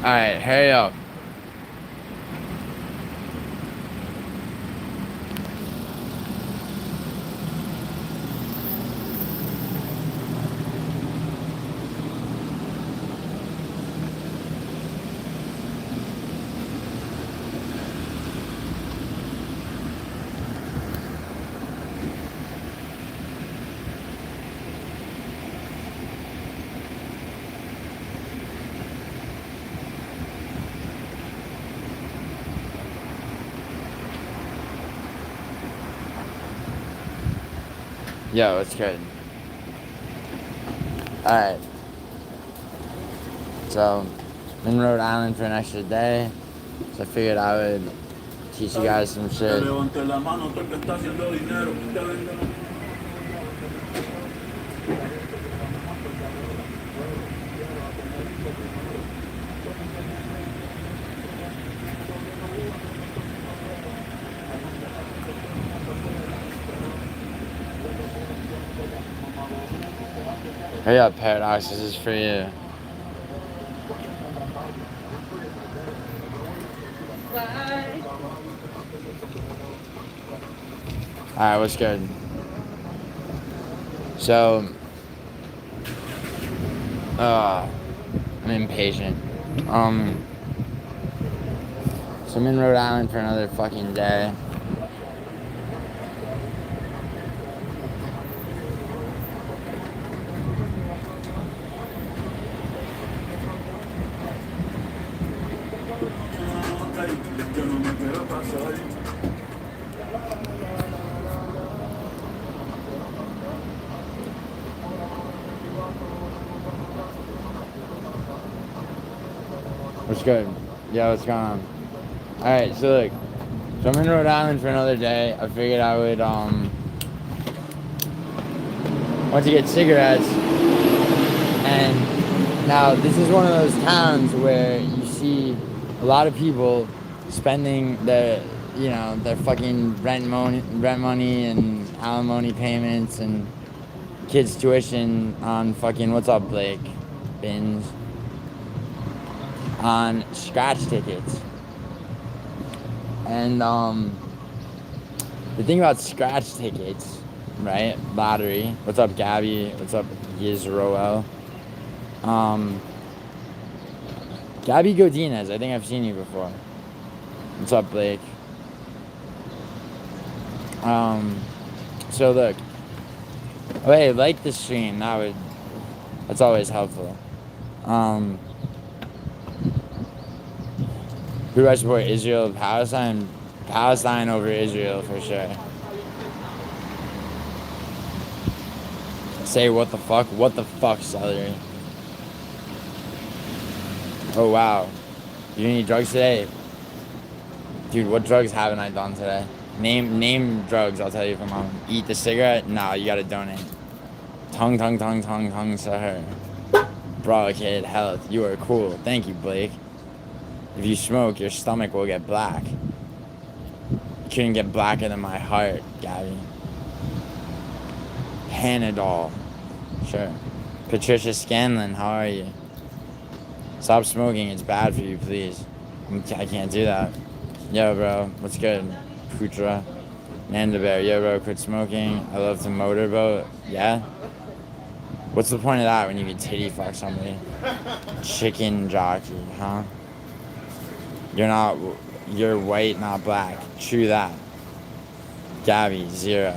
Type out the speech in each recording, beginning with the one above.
Alright, hurry up. Yo, it's good. Alright. So, I'm in Rhode Island for an extra day. So I figured I would teach you guys some shit. Hurry up, Paradox, this is for you. Alright, what's good? So, I'm impatient. So I'm in Rhode Island for another fucking day. What's good? Yeah, what's going on? Alright, so look. So I'm in Rhode Island for another day. I figured I would, want to get cigarettes. And now, this is one of those towns where you see a lot of people spending their fucking rent money and alimony payments and kids' tuition on fucking, what's up, Blake? Bins. On scratch tickets. And the thing about scratch tickets, right? Lottery. What's up, Gabby? What's up, Yisroel? Gabby Godinez. I think I've seen you before. What's up, Blake? So look. Oh, hey, like the stream. That's always helpful. Who do I support? Israel, Palestine? Palestine over Israel for sure. Say what the fuck? What the fuck, celery? Oh wow. You doing any drugs today? Dude, what drugs haven't I done today? Name drugs, I'll tell you if I'm on. Eat the cigarette? No, you gotta donate. Tongue, sir. Bro, kid, health. You are cool. Thank you, Blake. If you smoke, your stomach will get black. You couldn't get blacker than my heart, Gabby. Panadol. Sure. Patricia Scanlon, how are you? Stop smoking, it's bad for you, please. I can't do that. Yo, bro, what's good? Putra. Nanda Bear, yo, bro, quit smoking. I love to motorboat. Yeah? What's the point of that when you can titty fuck somebody? Chicken jockey, huh? You're white, not black. True that. Gabby, 0.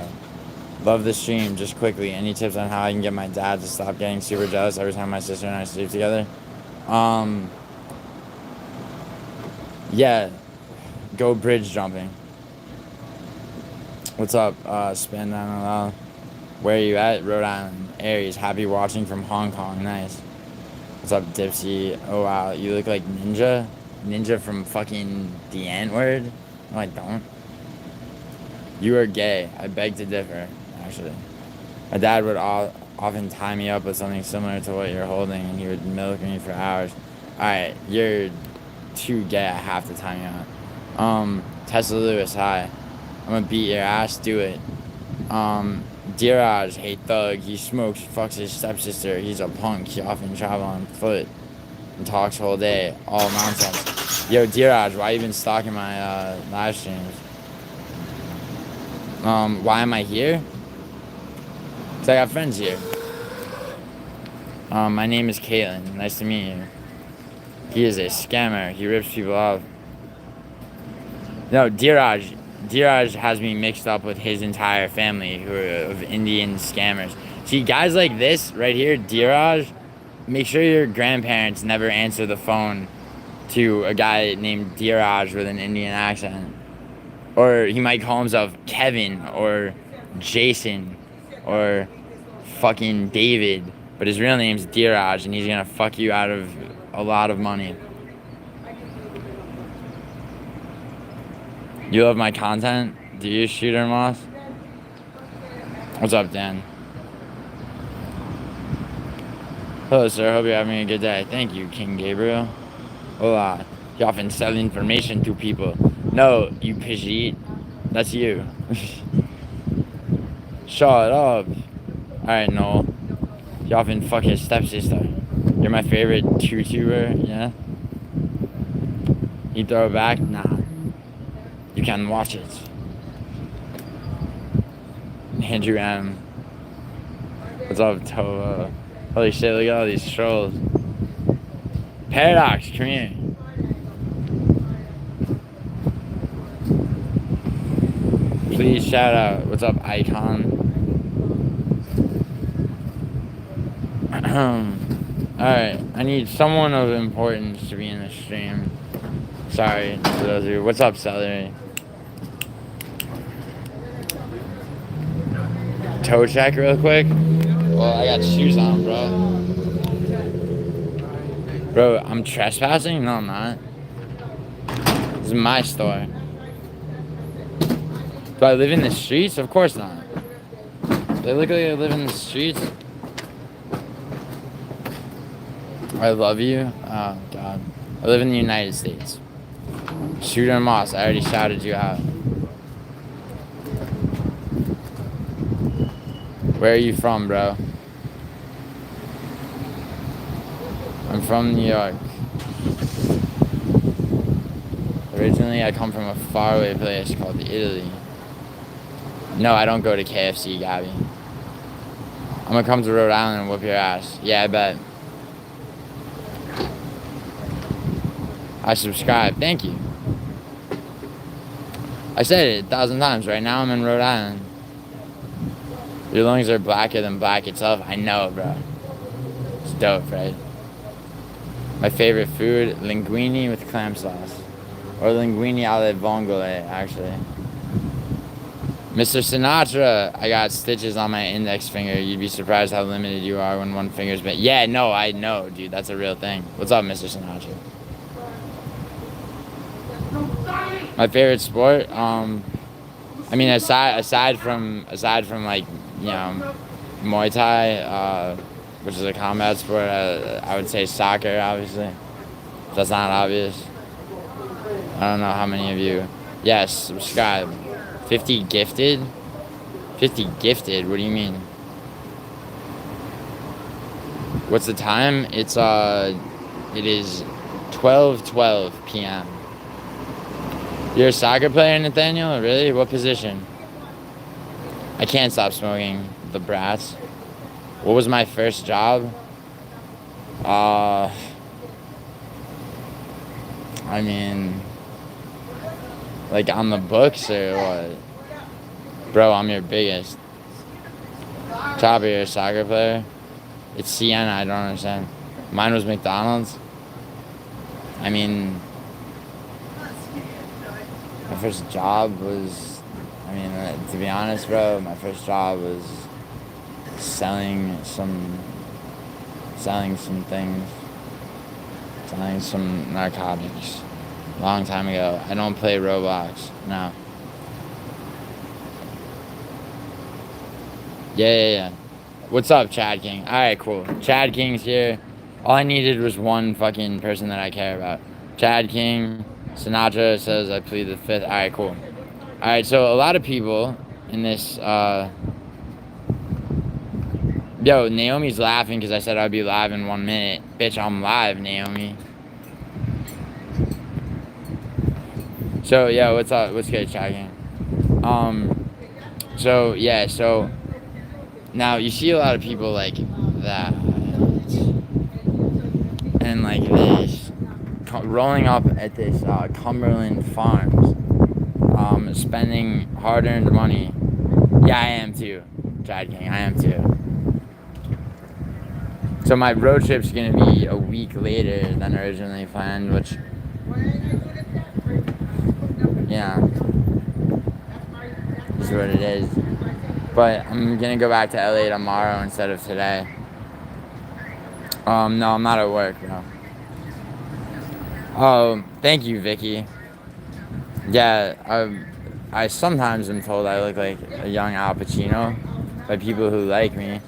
Love the stream. Just quickly, any tips on how I can get my dad to stop getting super jealous every time my sister and I sleep together? Yeah. Go bridge jumping. What's up, Spin 9LL? Where are you at? Rhode Island. Aries, happy watching from Hong Kong. Nice. What's up, Dipsy? Oh, wow. You look like Ninja? Ninja from fucking the N-word? No, I don't. You are gay. I beg to differ, actually. My dad would often tie me up with something similar to what you're holding, and he would milk me for hours. Alright, you're too gay. I have to tie you up. Tesla Lewis, hi. I'm gonna beat your ass. Do it. Diraj, hey thug. He smokes, fucks his stepsister. He's a punk. He often travel on foot. and talks all day, all nonsense. Yo, Diraj, why you been stalking my live streams? Why am I here? Cause I got friends here. My name is Caitlin. Nice to meet you. He is a scammer. He rips people off. No, Diraj has me mixed up with his entire family who are of Indian scammers. See, guys like this right here, Diraj, make sure your grandparents never answer the phone to a guy named Diraj with an Indian accent. Or he might call himself Kevin or Jason or fucking David. But his real name's Diraj and he's gonna fuck you out of a lot of money. You love my content? Do you, Shooter Moss? What's up, Dan? Hello, sir. Hope you're having a good day. Thank you, King Gabriel. Hola. You often sell information to people. No, you Pidgeot. That's you. Shut up. Alright, Noel. You often fuck his stepsister. You're my favorite YouTuber, yeah? You throw it back? Nah. You can watch it. Andrew M. What's up, Tova? Holy shit, look at all these trolls. Paradox, come here. Please shout out. What's up, Icon? Alright, I need someone of importance to be in the stream. Sorry for those of you. What's up, Celery? Toe check real quick. Well, I got shoes on, bro. Bro, I'm trespassing? No, I'm not. This is my store. Do I live in the streets? Of course not. Do I look like I live in the streets? I love you. Oh, God. I live in the United States. Shooter Moss, I already shouted you out. Where are you from, bro? I'm from New York. Originally, I come from a faraway place called Italy. No, I don't go to KFC, Gabby. I'm gonna come to Rhode Island and whoop your ass. Yeah, I bet. I subscribe. Thank you. I said it 1,000 times. Right now, I'm in Rhode Island. Your lungs are blacker than black itself. I know, bro. It's dope, right? My favorite food, linguine with clam sauce. Or linguine alle vongole, actually. Mr. Sinatra, I got stitches on my index finger. You'd be surprised how limited you are when one finger's bent. Yeah, no, I know, dude. That's a real thing. What's up, Mr. Sinatra? My favorite sport, I mean, aside from like, you know, Muay Thai, which is a combat sport, I would say soccer, obviously. That's not obvious. I don't know how many of you. Yes, subscribe. 50 gifted? 50 gifted? What do you mean? What's the time? It is 12:12 p.m. You're a soccer player, Nathaniel? Really? What position? I can't stop smoking the brats. What was my first job? I mean, like on the books or what? Bro, I'm your biggest. Chopper, you're a soccer player? It's Sienna, I don't understand. Mine was McDonald's. I mean, my first job was, to be honest, bro, my first job was selling some things, selling some narcotics. Long time ago. I don't play Roblox. No. Yeah. What's up, Chad King? Alright, cool. Chad King's here. All I needed was one fucking person that I care about. Chad King. Sinatra says I plead the fifth. Alright, cool. Alright, so a lot of people in this Yo, Naomi's laughing because I said I'd be live in 1 minute. Bitch, I'm live, Naomi. So, yeah, what's up? What's good, Chagging? So, yeah, so now you see a lot of people like that and like this rolling up at this Cumberland Farms, spending hard-earned money. Yeah, I am too, Chad King. I am too. So my road trip's gonna be a week later than originally planned, which, yeah, is what it is. But I'm gonna go back to LA tomorrow instead of today. No, I'm not at work, bro. Oh, thank you, Vicky. Yeah, I sometimes am told I look like a young Al Pacino by people who like me.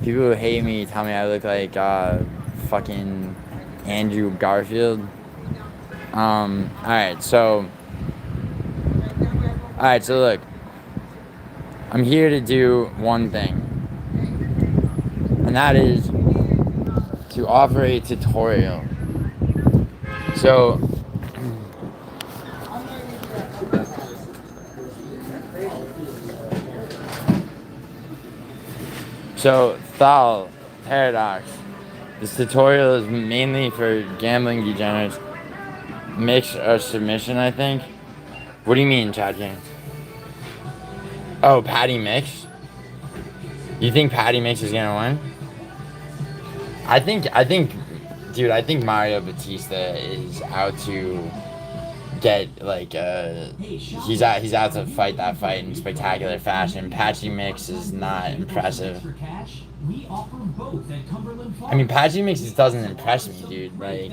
People who hate me tell me I look like fucking Andrew Garfield. Alright, so look, I'm here to do one thing, and that is to offer a tutorial. So Thal, Paradox. This tutorial is mainly for gambling degenerates. Mix or submission, I think. What do you mean, Chad King? Oh, Patty Mix? You think Patty Mix is gonna win? I think, dude, I think Mario Batista is out to get like he's out to fight that fight in spectacular fashion. Patchy Mix is not impressive. I mean, Patchy Mix just doesn't impress me, dude. Like,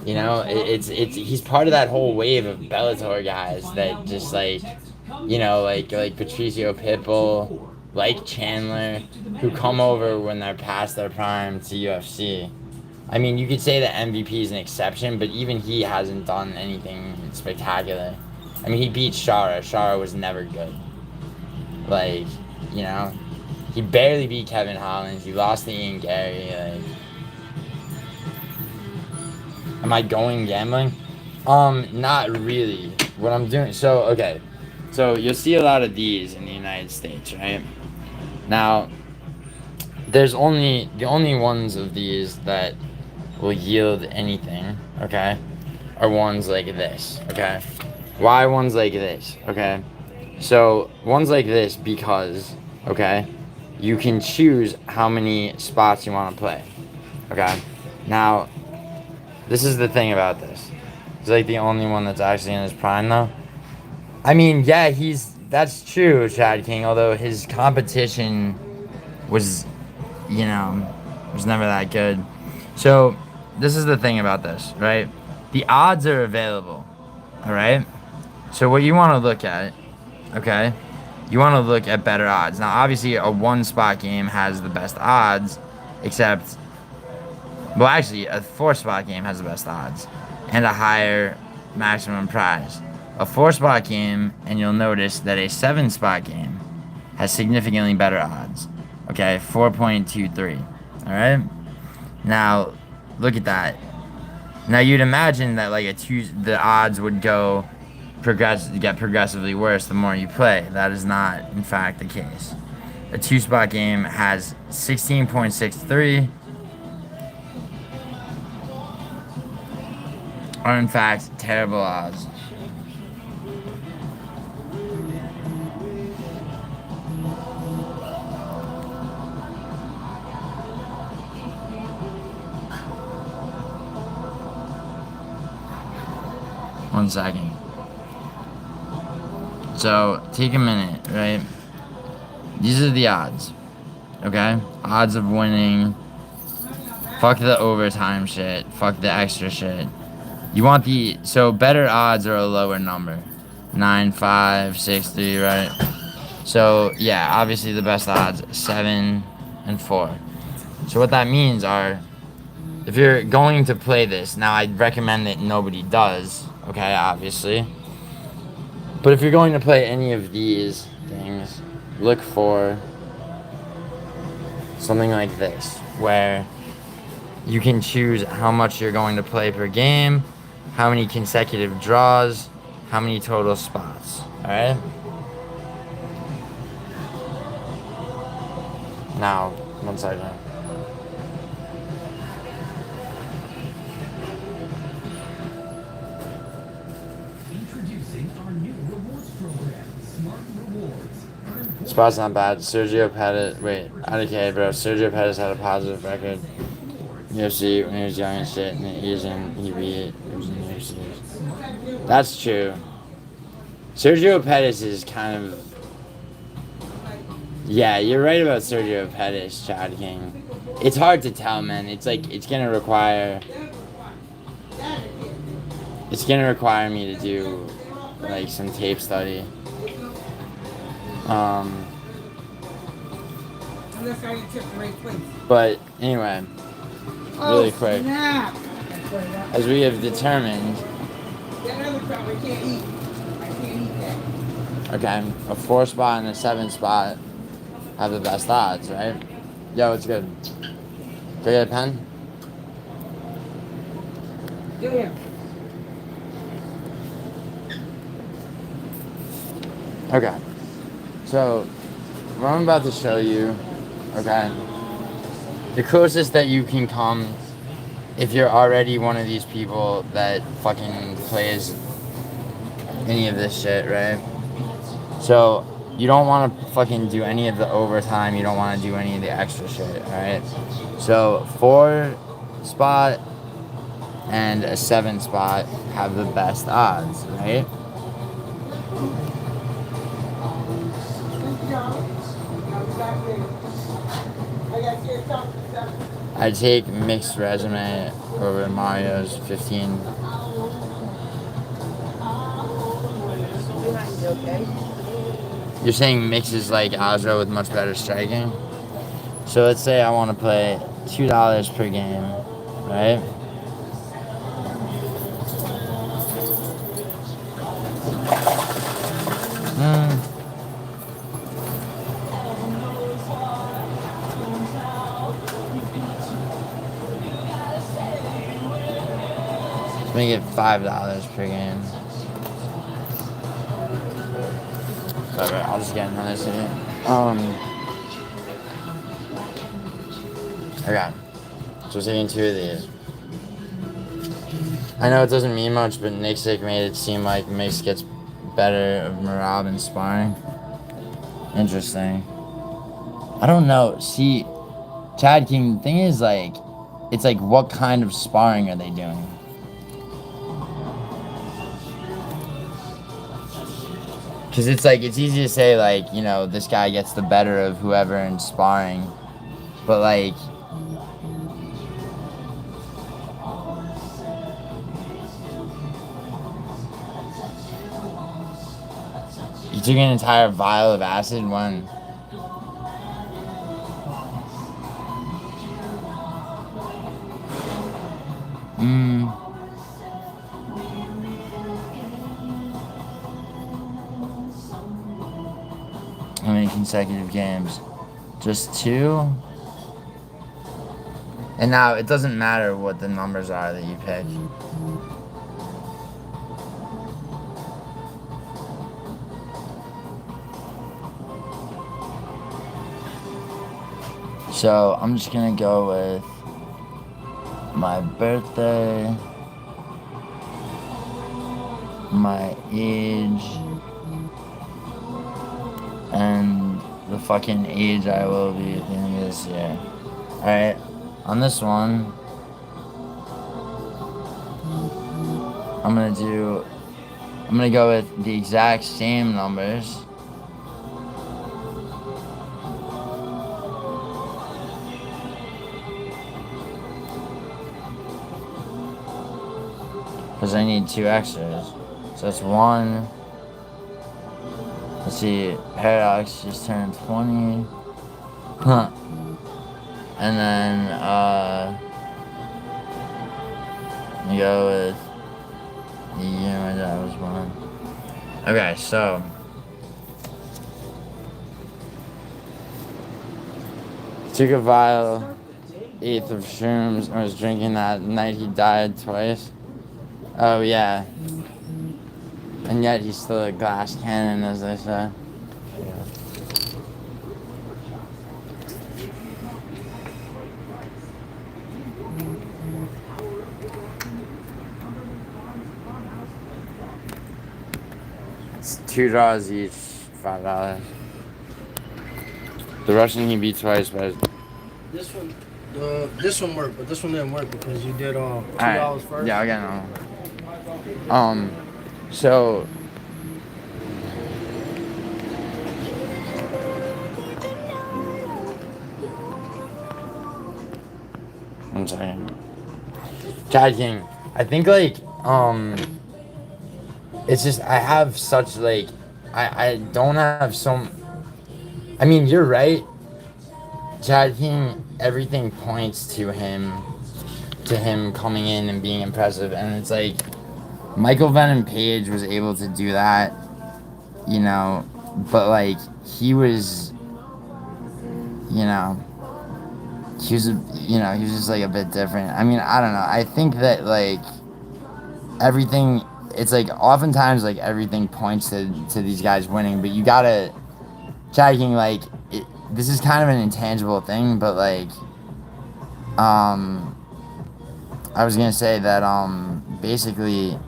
you know, it's he's part of that whole wave of Bellator guys that just like, you know, like Patricio Pitbull, like Chandler, who come over when they're past their prime to UFC. I mean, you could say that MVP is an exception, but even he hasn't done anything spectacular. I mean, he beat Shara. Shara was never good. Like, you know, he barely beat Kevin Holland. He lost to Ian Gary. Like, am I going gambling? Not really. What I'm doing. So, okay. So you'll see a lot of these in the United States, right? Now, the only ones of these that will yield anything, okay, are ones like this, okay? Why ones like this, okay? So, ones like this because, okay, you can choose how many spots you want to play, okay? Now, this is the thing about this. He's like the only one that's actually in his prime, though. I mean, yeah, that's true, Chad King, although his competition was, you know, was never that good. So, this is the thing about this, right? The odds are available, all right? So what you want to look at, okay? You want to look at better odds. Now, obviously, a one-spot game has the best odds, except, well, actually, a four-spot game has the best odds and a higher maximum prize. A four-spot game, and you'll notice that a seven-spot game has significantly better odds, okay? 4.23, all right? Now, look at that. Now you'd imagine that like the odds would get progressively worse the more you play. That is not, in fact, the case. A two-spot game has 16.63, are in fact terrible odds. One second. So, take a minute, right? These are the odds, okay? Odds of winning. Fuck the overtime shit. Fuck the extra shit. You want so better odds are a lower number. 9, 5, 6, 3, right? So, yeah, obviously the best odds, 7 and 4. So what that means are, if you're going to play this, now I'd recommend that nobody does, okay, obviously. But if you're going to play any of these things, look for something like this, where you can choose how much you're going to play per game, how many consecutive draws, how many total spots. All right. Now, 1 second. Introducing our new rewards program, Smart Rewards. Spot's not bad. Sergio Pettis. Wait, IDK, bro. Sergio Pettis had a positive record. UFC when he was young and shit, and he beat. It was in UFC. That's true. Sergio Pettis is kind of. Yeah, you're right about Sergio Pettis, Chad King. It's hard to tell, man. It's like it's gonna require. It's gonna require me to do like some tape study. Unless I took the right place. But anyway, really quick, Snap. as we have determined, That other crap I can't eat. I can't eat that. okay, a 4 spot and a 7 spot have the best odds, right? Yo, it's good. Can I get a pen? Giuliano. Okay. So, what I'm about to show you, okay, the closest that you can come if you're already one of these people that fucking plays any of this shit, right? So, you don't want to fucking do any of the overtime, you don't want to do any of the extra shit, alright? So, 4 spot and a 7 spot have the best odds, right? I take mixed resume over Mario's 15. You're saying mix is like Azra with much better striking? So let's say I want to play $2 per game, right? Let's make it $5 per game. Alright, I'll just get another city. Okay. So we're taking 2 of these. I know it doesn't mean much, but Nixick made it seem like Mix gets better of morale than sparring. Interesting. I don't know. See, Chad King, the thing is, like, it's like, what kind of sparring are they doing? Because it's like, it's easy to say, like, you know, this guy gets the better of whoever in sparring. But, like, you took an entire vial of acid when? How many consecutive games? Just 2? And now, it doesn't matter what the numbers are that you pick. So, I'm just gonna go with my birthday, my age, and the fucking age I will be at the end of this year. Alright, on this one, I'm gonna go with the exact same numbers. Because I need 2 extras. So that's 1. Let's see, Paradox just turned 20. Huh. And then, let me go with the year my dad was born. Okay, so Took a vial, eighth of shrooms, and was drinking that night he died twice. Oh yeah. And yet he's still a glass cannon, as they say. It's 2 draws each, $5. The Russian he beat twice, but This one, this one worked, but this one didn't work because you did $2 alright. first. Yeah, I'll get normal. So 1 second. Chad King. I think it's just I have such I don't have some. I mean, you're right. Chad King, everything points to him coming in and being impressive, and it's like Michael Venom Page was able to do that, you know, but like he was, you know, he was just like a bit different. I mean, I don't know. I think that like everything, it's like oftentimes like everything points to these guys winning, but you gotta checking like this is kind of an intangible thing, but like I was gonna say that basically,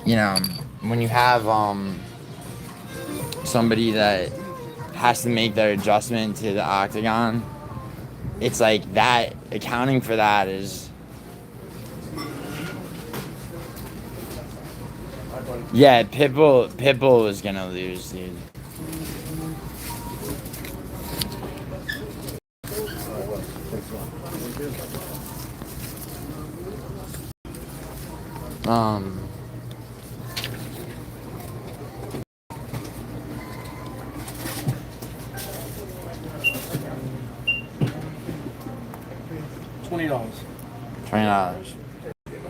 you know, when you have somebody that has to make their adjustment to the octagon, it's like that accounting for that is, yeah, Pitbull was gonna lose, dude. $20. $20.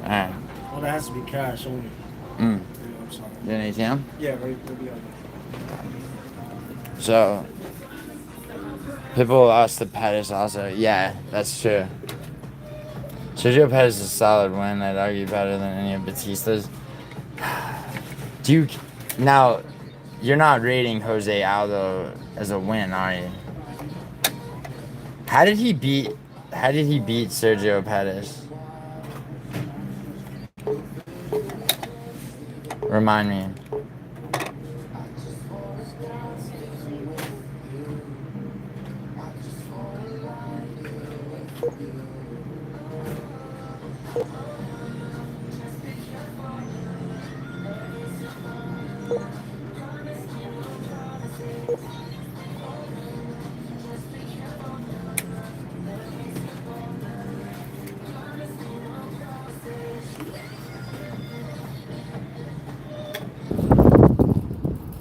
Alright. Well, that has to be cash only. Mm. Yeah, I'm sorry. You an ATM? Yeah, right. We'll be on So, Pitbull lost to Pettis also. Yeah, that's true. Sergio Pettis is a solid win. I'd argue better than any of Batista's. Now, you're not rating Jose Aldo as a win, are you? How did he beat Sergio Pettis? Remind me.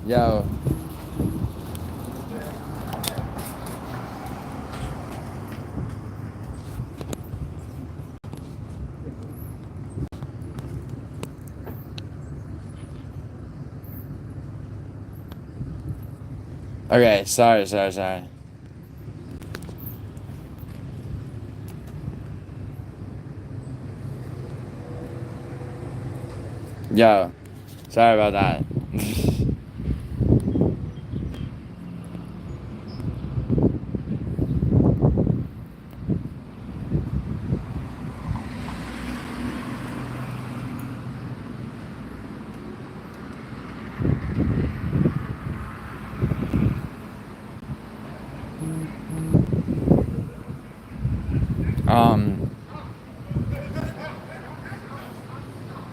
Yo. Okay, sorry. Yo, sorry about that.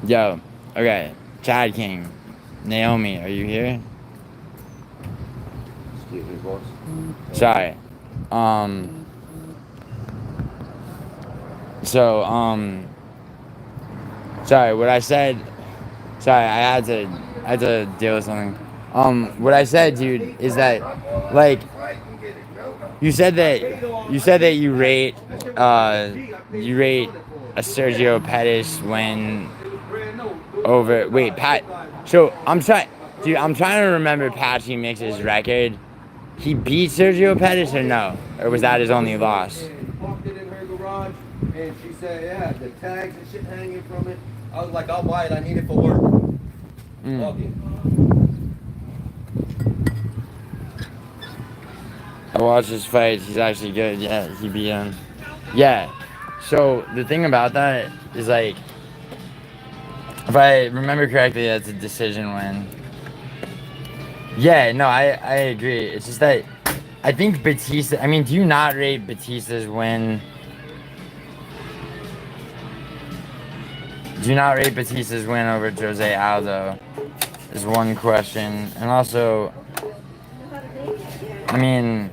Yo, okay, Chad King, Naomi, are you here? Excuse me, boss. Sorry. So, sorry, what I said, sorry, I had to deal with something. What I said, dude, is that, like, you said that you rate a Sergio Pettis win over, wait, Pat, so I'm trying to remember Patsy Mix's record, He beat Sergio Pettis or no? Or was that his only loss? And parked it in her garage, and she said, yeah, the tags and shit hanging from it. I was like, I'll buy it. I need it for work. Fuck it. I watched his fights. He's actually good. Yeah, he beat him. Yeah. So the thing about that is like, if I remember correctly, that's a decision win. Yeah, no, I agree. It's just that I think Batista. I mean, do you not rate Batista's win? Do you not rate Batista's win over Jose Aldo? Is one question, and also, I mean,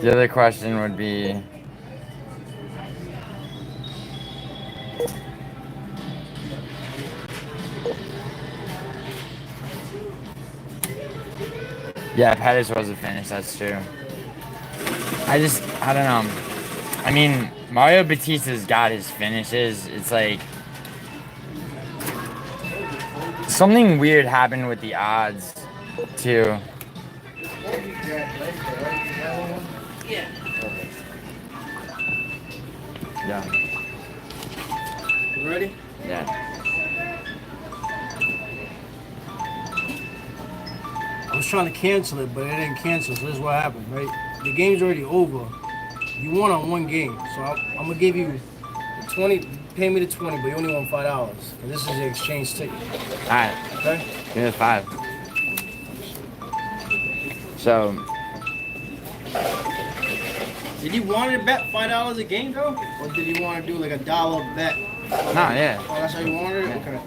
the other question would be. Yeah, Pettis was a finish, that's true. I don't know. I mean, Mario Batista's got his finishes. It's like, something weird happened with the odds, too. Yeah. You ready? Yeah. I was trying to cancel it, but it didn't cancel. So this is what happened, right? The game's already over. You won on one game, so I'm gonna give you the 20. Pay me the 20, but you only won $5. And this is the exchange ticket. All right. Okay? Give me the 5. So, Did you want to bet $5 a game, though, or did you want to do like a dollar bet? no, yeah. Oh, that's how you wanted it. Yeah. Okay.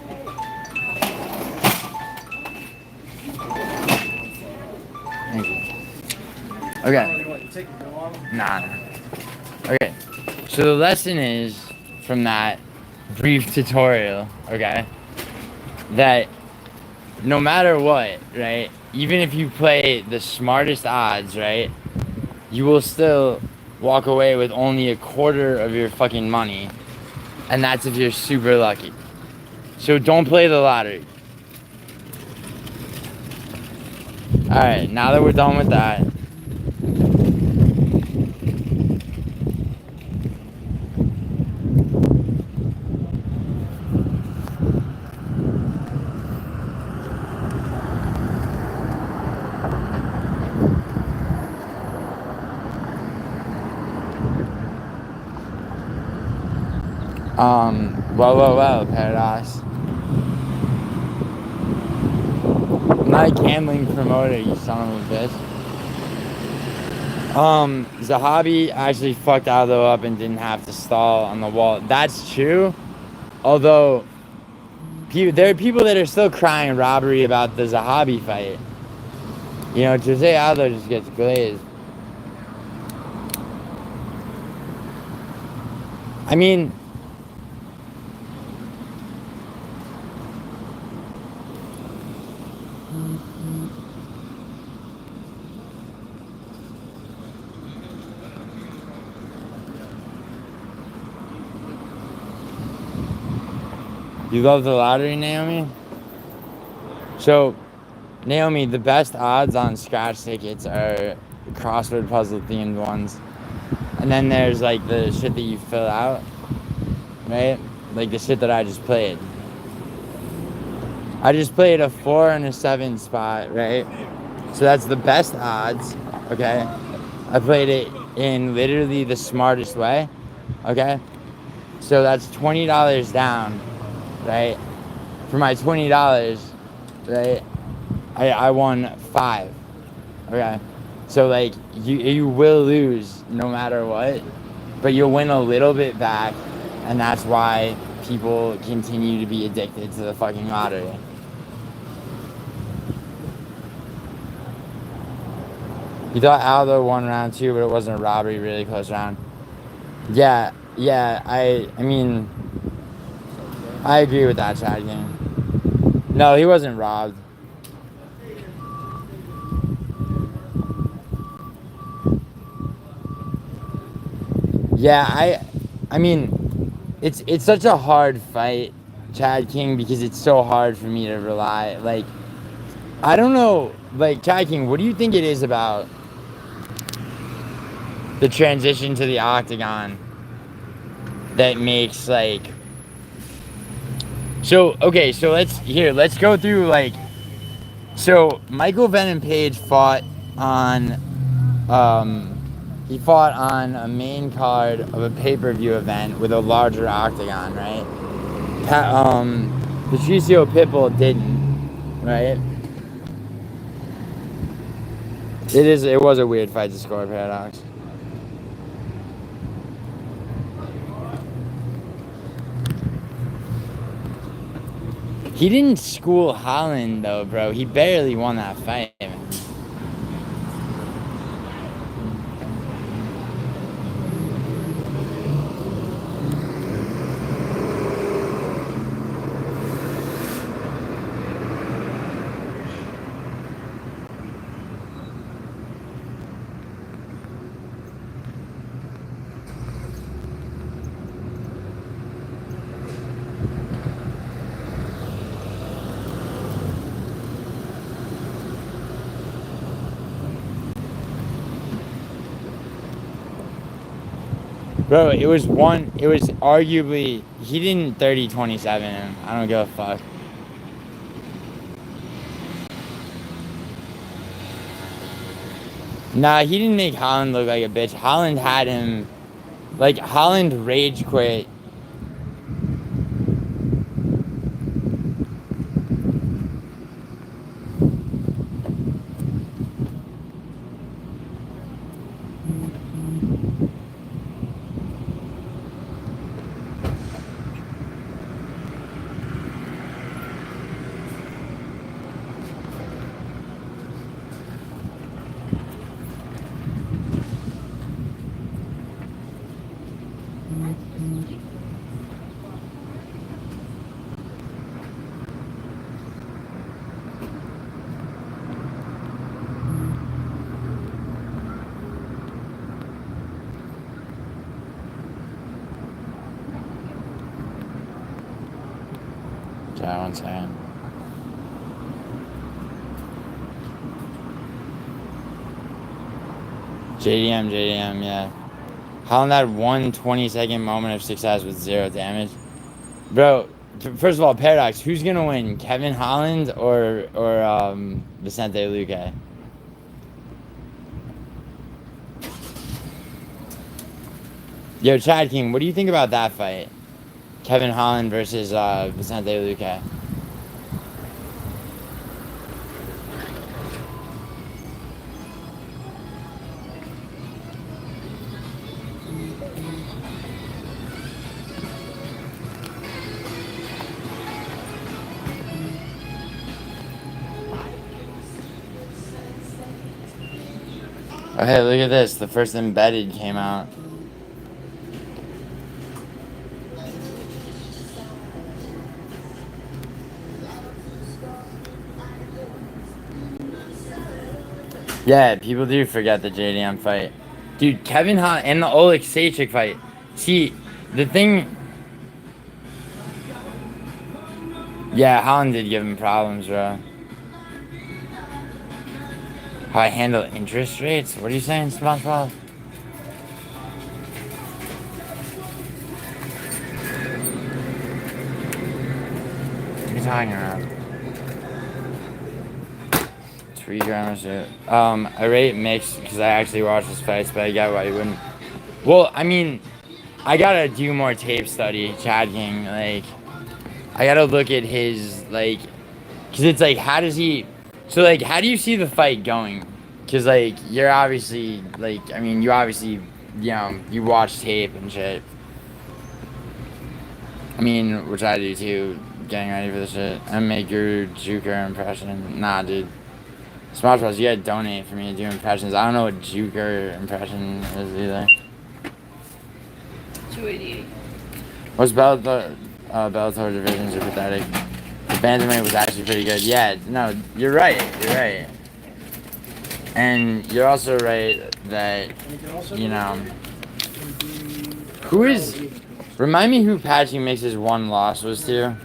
Thank you. Okay. You want the ticket, go on? Nah. Okay. So the lesson is from that brief tutorial, okay, that no matter what, right, even if you play the smartest odds, right, you will still walk away with only a quarter of your fucking money, and that's if you're super lucky. So don't play the lottery. Alright, now that we're done with that, well, Paradox. I'm not a gambling promoter, you son of a bitch. Zahabi actually fucked Aldo up and didn't have to stall on the wall. That's true. Although, there are people that are still crying robbery about the Zahabi fight. You know, Jose Aldo just gets glazed. I mean, you love the lottery, Naomi? So, Naomi, the best odds on scratch tickets are crossword puzzle themed ones. And then there's like the shit that you fill out, right? Like the shit that I just played. I just played a 4 and a 7 spot, right? So that's the best odds, okay? I played it in literally the smartest way, okay? So that's $20 down, right? For my $20, right? I won 5, okay? So like you will lose no matter what, but you'll win a little bit back, and that's why people continue to be addicted to the fucking lottery. You thought Aldo won round 2, but it wasn't a robbery, really close round. Yeah, I mean, I agree with that, Chad King. No, he wasn't robbed. Yeah, I mean, it's such a hard fight, Chad King, because it's so hard for me to rely. Like, I don't know, like, Chad King, what do you think it is about the transition to the octagon that makes, like... So, okay, so let's go through, like... So, Michael Venom Page fought on, he fought on a main card of a pay-per-view event with a larger octagon, right? Patricio Pitbull didn't, right? It was a weird fight to score, Paradox. He didn't school Holland though, bro. He barely won that fight, man. Bro, it was arguably, he didn't 30-27 him. I don't give a fuck. Nah, he didn't make Holland look like a bitch. Holland had him, like, Holland rage quit. Yeah, 1 second. JDM, yeah. Holland had 1 20-second moment of success with 0 damage. Bro, first of all, Paradox, who's gonna win? Kevin Holland or Vicente Luque? Yo, Chad King, what do you think about that fight? Kevin Holland versus Vicente Luque. Oh, hey, look at this. The first embedded came out. Yeah, people do forget the JDM fight. Dude, Kevin Holland and the Oleg Sachik fight. See, the thing... Yeah, Holland did give him problems, bro. How I handle interest rates? What are you saying, SpongeBob? What are you talking about? 3 grams. I rate mixed because I actually watched his fights, but I get why you wouldn't. Well, I mean, I gotta do more tape study, Chad King. Like, I gotta look at his, like, because it's like, how does he... So, like, how do you see the fight going? Because, like, you're obviously, like, I mean, you obviously, you know, you watch tape and shit. I mean, which I do too, getting ready for this shit. And make your Juker impression. Nah, dude. Smash Bros, you gotta donate for me to do impressions. I don't know what Juker impression is either. 288. What's Bellator divisions are pathetic. The bantamweight was actually pretty good. Yeah, no, you're right. And you're also right that, you know, who is... Remind me who Patchy Mix's 1 loss was to.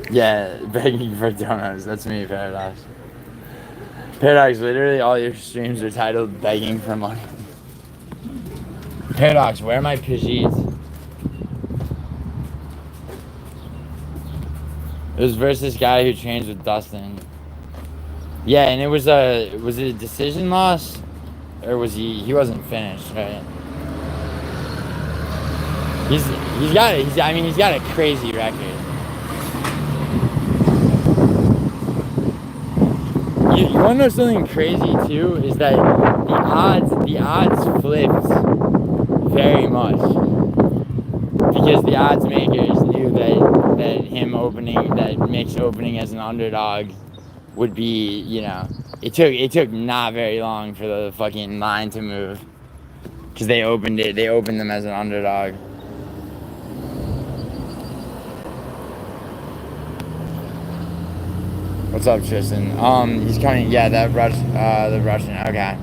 Yeah, begging for donuts. That's me, Paradox. Paradox, literally all your streams are titled begging for money. Paradox, where are my Pidgeys? It was versus this guy who trains with Dustin. Yeah, and it was it a decision loss? Or was he wasn't finished, right? He's got a crazy record. You wanna know something crazy too? Is that the odds flipped very much. Because the odds makers knew that Mick's opening as an underdog would be, it took not very long for the fucking line to move. Because they opened them as an underdog. What's up, Tristan? He's coming. Yeah, the Russian. Okay.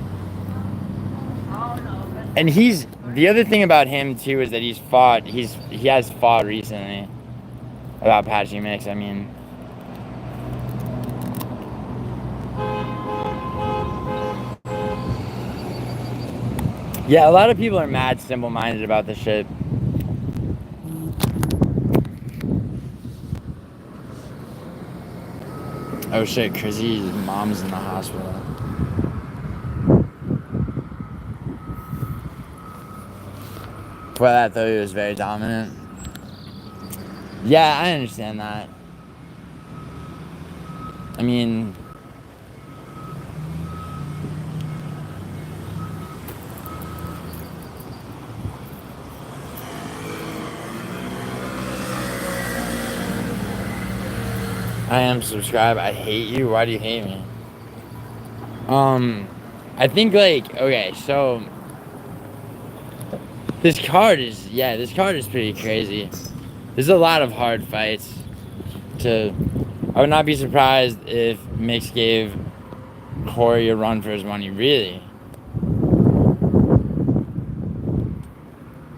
And the other thing about him too is that he has fought recently. About Patchy Mix, I mean. Yeah, a lot of people are mad simple-minded about this shit. Oh shit, Chrissy's mom's in the hospital. For that though, he was very dominant. Yeah, I understand that. I mean, I am subscribed. I hate you. Why do you hate me? I think okay, so this card is pretty crazy. There's a lot of hard fights. I would not be surprised if Mix gave Corey a run for his money. Really?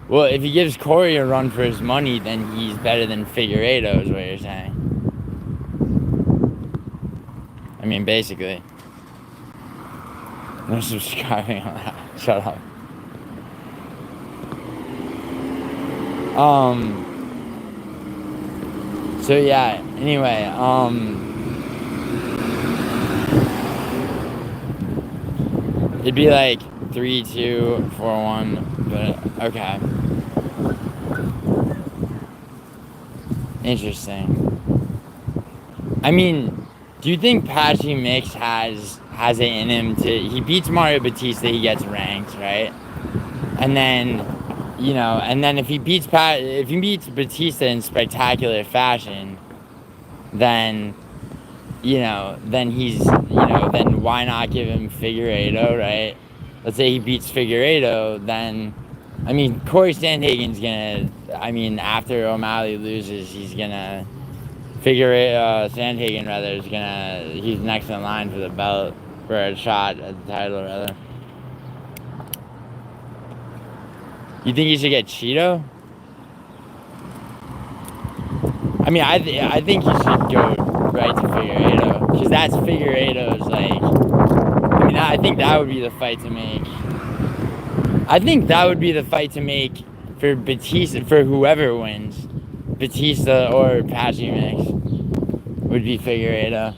Well, if he gives Corey a run for his money, then he's better than Figueiredo, is what you're saying. I mean, basically. No subscribing on that. Shut up. So yeah, anyway, it'd be like 3-2, 4-1, but okay. Interesting. I mean, do you think Patchy Mix has it in him he beats Mario Batista, he gets ranked, right? And then, if he beats Batista in spectacular fashion, then, then why not give him Figueiredo, right? Let's say he beats Figueiredo, then, Corey Sandhagen's after O'Malley loses, he's gonna, Sandhagen, rather, he's next in line for the belt, for a shot at the title, rather. You think he should get Cheeto? I think he should go right to Figueiredo, because that's Figueiredo's, I think that would be the fight to make. I think that would be the fight to make for Batista, for whoever wins, Batista or Patchy Mix, would be Figueiredo.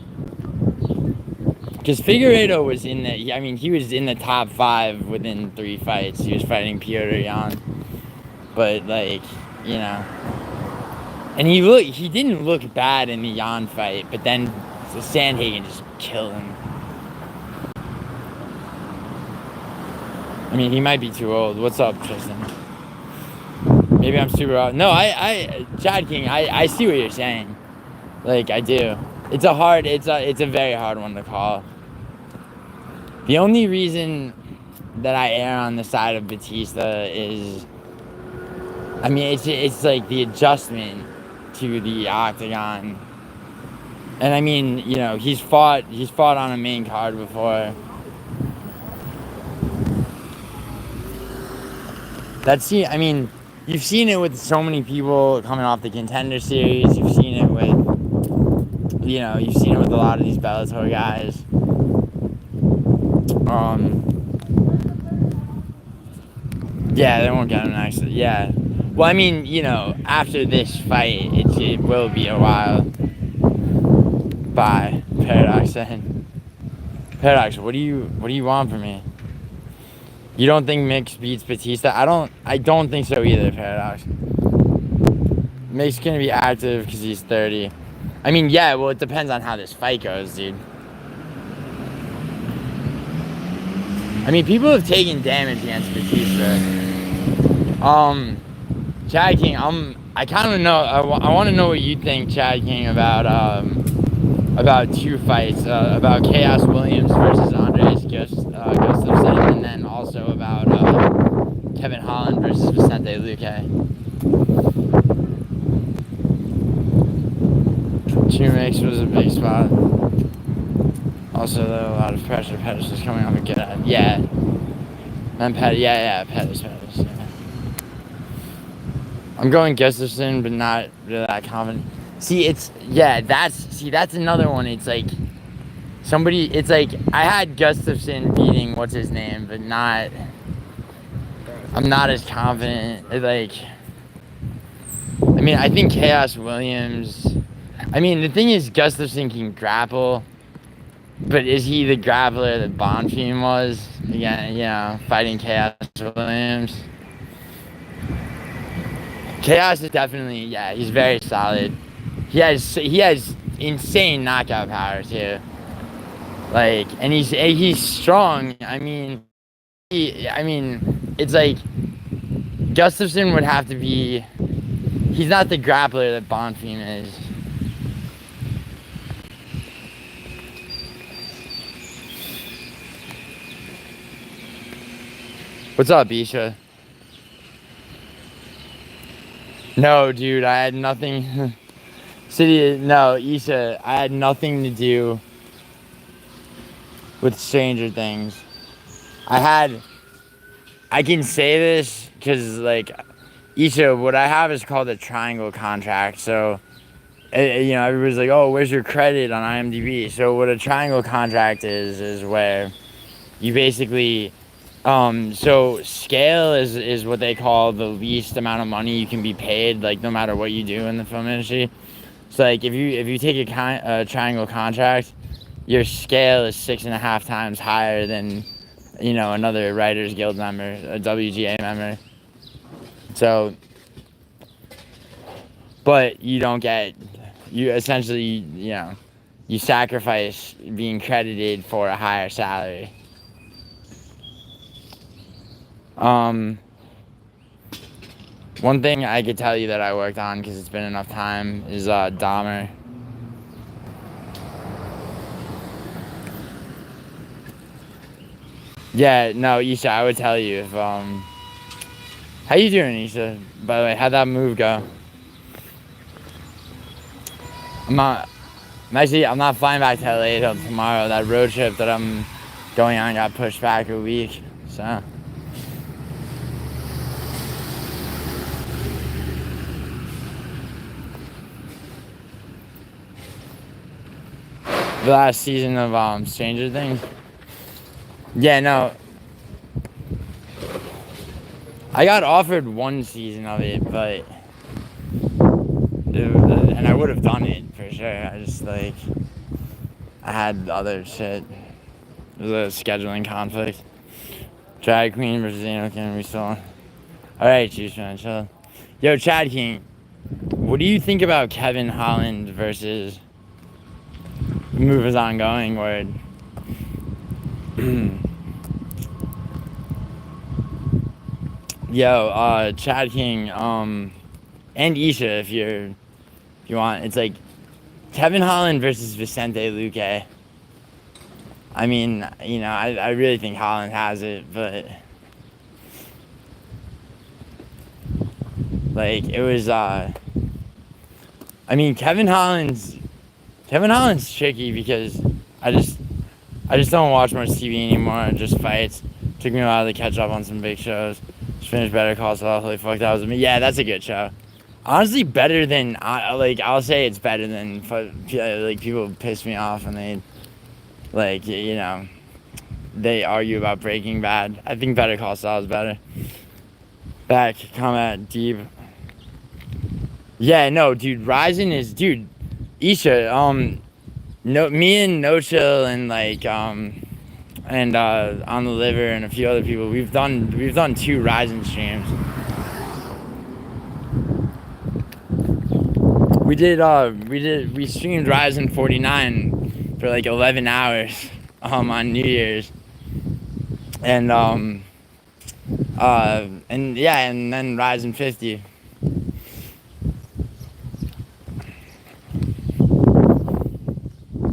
Because Figueiredo was he was in the top 5 within 3 fights. He was fighting Petr Yan. But, and he didn't look bad in the Yan fight, but then Sandhagen just killed him. He might be too old. What's up, Tristan? Maybe I'm super old. No, Chad King, I see what you're saying. I do. It's a very hard one to call. The only reason that I err on the side of Batista is, it's the adjustment to the octagon. And he's fought on a main card before. You've seen it with so many people coming off the Contender Series. You've seen it with you know, you've seen it with a lot of these Bellator guys. Yeah, they won't get him next. Yeah. Well, I mean, you know, after this fight, it will be a while. Bye, Paradox. Then. Paradox, what do you want from me? You don't think Mick's beats Batista? I don't think so either, Paradox. Mick's gonna be active because he's 30. I mean, yeah, well, it depends on how this fight goes, dude. I mean, people have taken damage against Batista. Chad King, I kind of know, I want to know what you think, Chad King, about two fights, about Chaos Williams versus Andres Gustafsson, and then also about Kevin Holland versus Vicente Luque. Two mix was a big spot. Also, though, a lot of pressure. Pettis was coming off a good ad. Yeah. And Pettis, yeah, Pettis, yeah. I'm going Gustafsson, but not really that confident. See, that's another one. It's like, it's like, I had Gustafsson beating what's his name, but I'm not as confident. Like, I mean, I think Chaos Williams, I mean, the thing is, Gustafsson can grapple, but is he the grappler that Bonfim was? Again, you know, fighting Chaos Williams. Chaos is definitely, yeah, he's very solid. He has insane knockout power too. Like, and he's strong. I mean, it's like Gustafsson would have to be. He's not the grappler that Bonfim is. What's up, Isha? No, dude, I had nothing. Isha, I had nothing to do with Stranger Things. I can say this because, like, Isha, what I have is called a triangle contract. So, you know, everybody's like, oh, where's your credit on IMDb? So what a triangle contract is where you basically, so scale is what they call the least amount of money you can be paid, like, no matter what you do in the film industry. So, like, if you take a triangle contract, your scale is 6.5 times higher than, you know, another Writers Guild member, a WGA member. So, but you essentially, you know, you sacrifice being credited for a higher salary. One thing I could tell you that I worked on, because it's been enough time, is Dahmer. Yeah, no, Isha, I would tell you if, how you doing, Isha? By the way, how'd that move go? I'm not flying back to LA till tomorrow. That road trip that I'm going on got pushed back a week, so. The last season of Stranger Things. Yeah, no. I got offered one season of it, but and I would have done it for sure. I just, like, I had other shit. It was a scheduling conflict. Drag Queen versus Anakin, we still. Alright, Juice Man, chill. Yo, Chad King, what do you think about Kevin Holland versus the move is ongoing, word? Yo, Chad King, and Isha, if you want. It's like Kevin Holland versus Vicente Luque. I mean, you know, I really think Holland has it, but like, it was, I mean, Kevin Holland's tricky because I just don't watch much TV anymore. Just fights. Took me a while to catch up on some big shows. Just finished Better Call Saul. Holy fuck, that was me. Yeah, that's a good show. Honestly, better than like I'll say it's better than like people piss me off and they like they argue about Breaking Bad. I think Better Call Saul is better. Back, comment deep. Yeah, no, dude. Rising is, dude. Isha, no, me and No Chill and like and on the liver and a few other people. We've done 2 Rising streams. We streamed Ryzen 49 for like 11 hours on New Year's. And and yeah, and then Ryzen 50.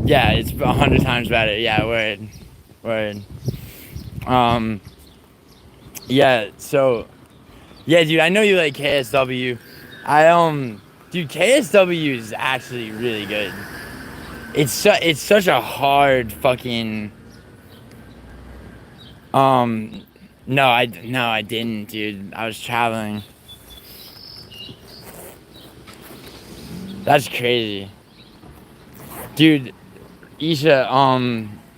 Yeah, it's 100 times better. Yeah, word. Yeah, so yeah, dude, I know you like KSW. Dude, KSW is actually really good. It's such a hard fucking. No, I didn't, dude. I was traveling. That's crazy, dude. Isha,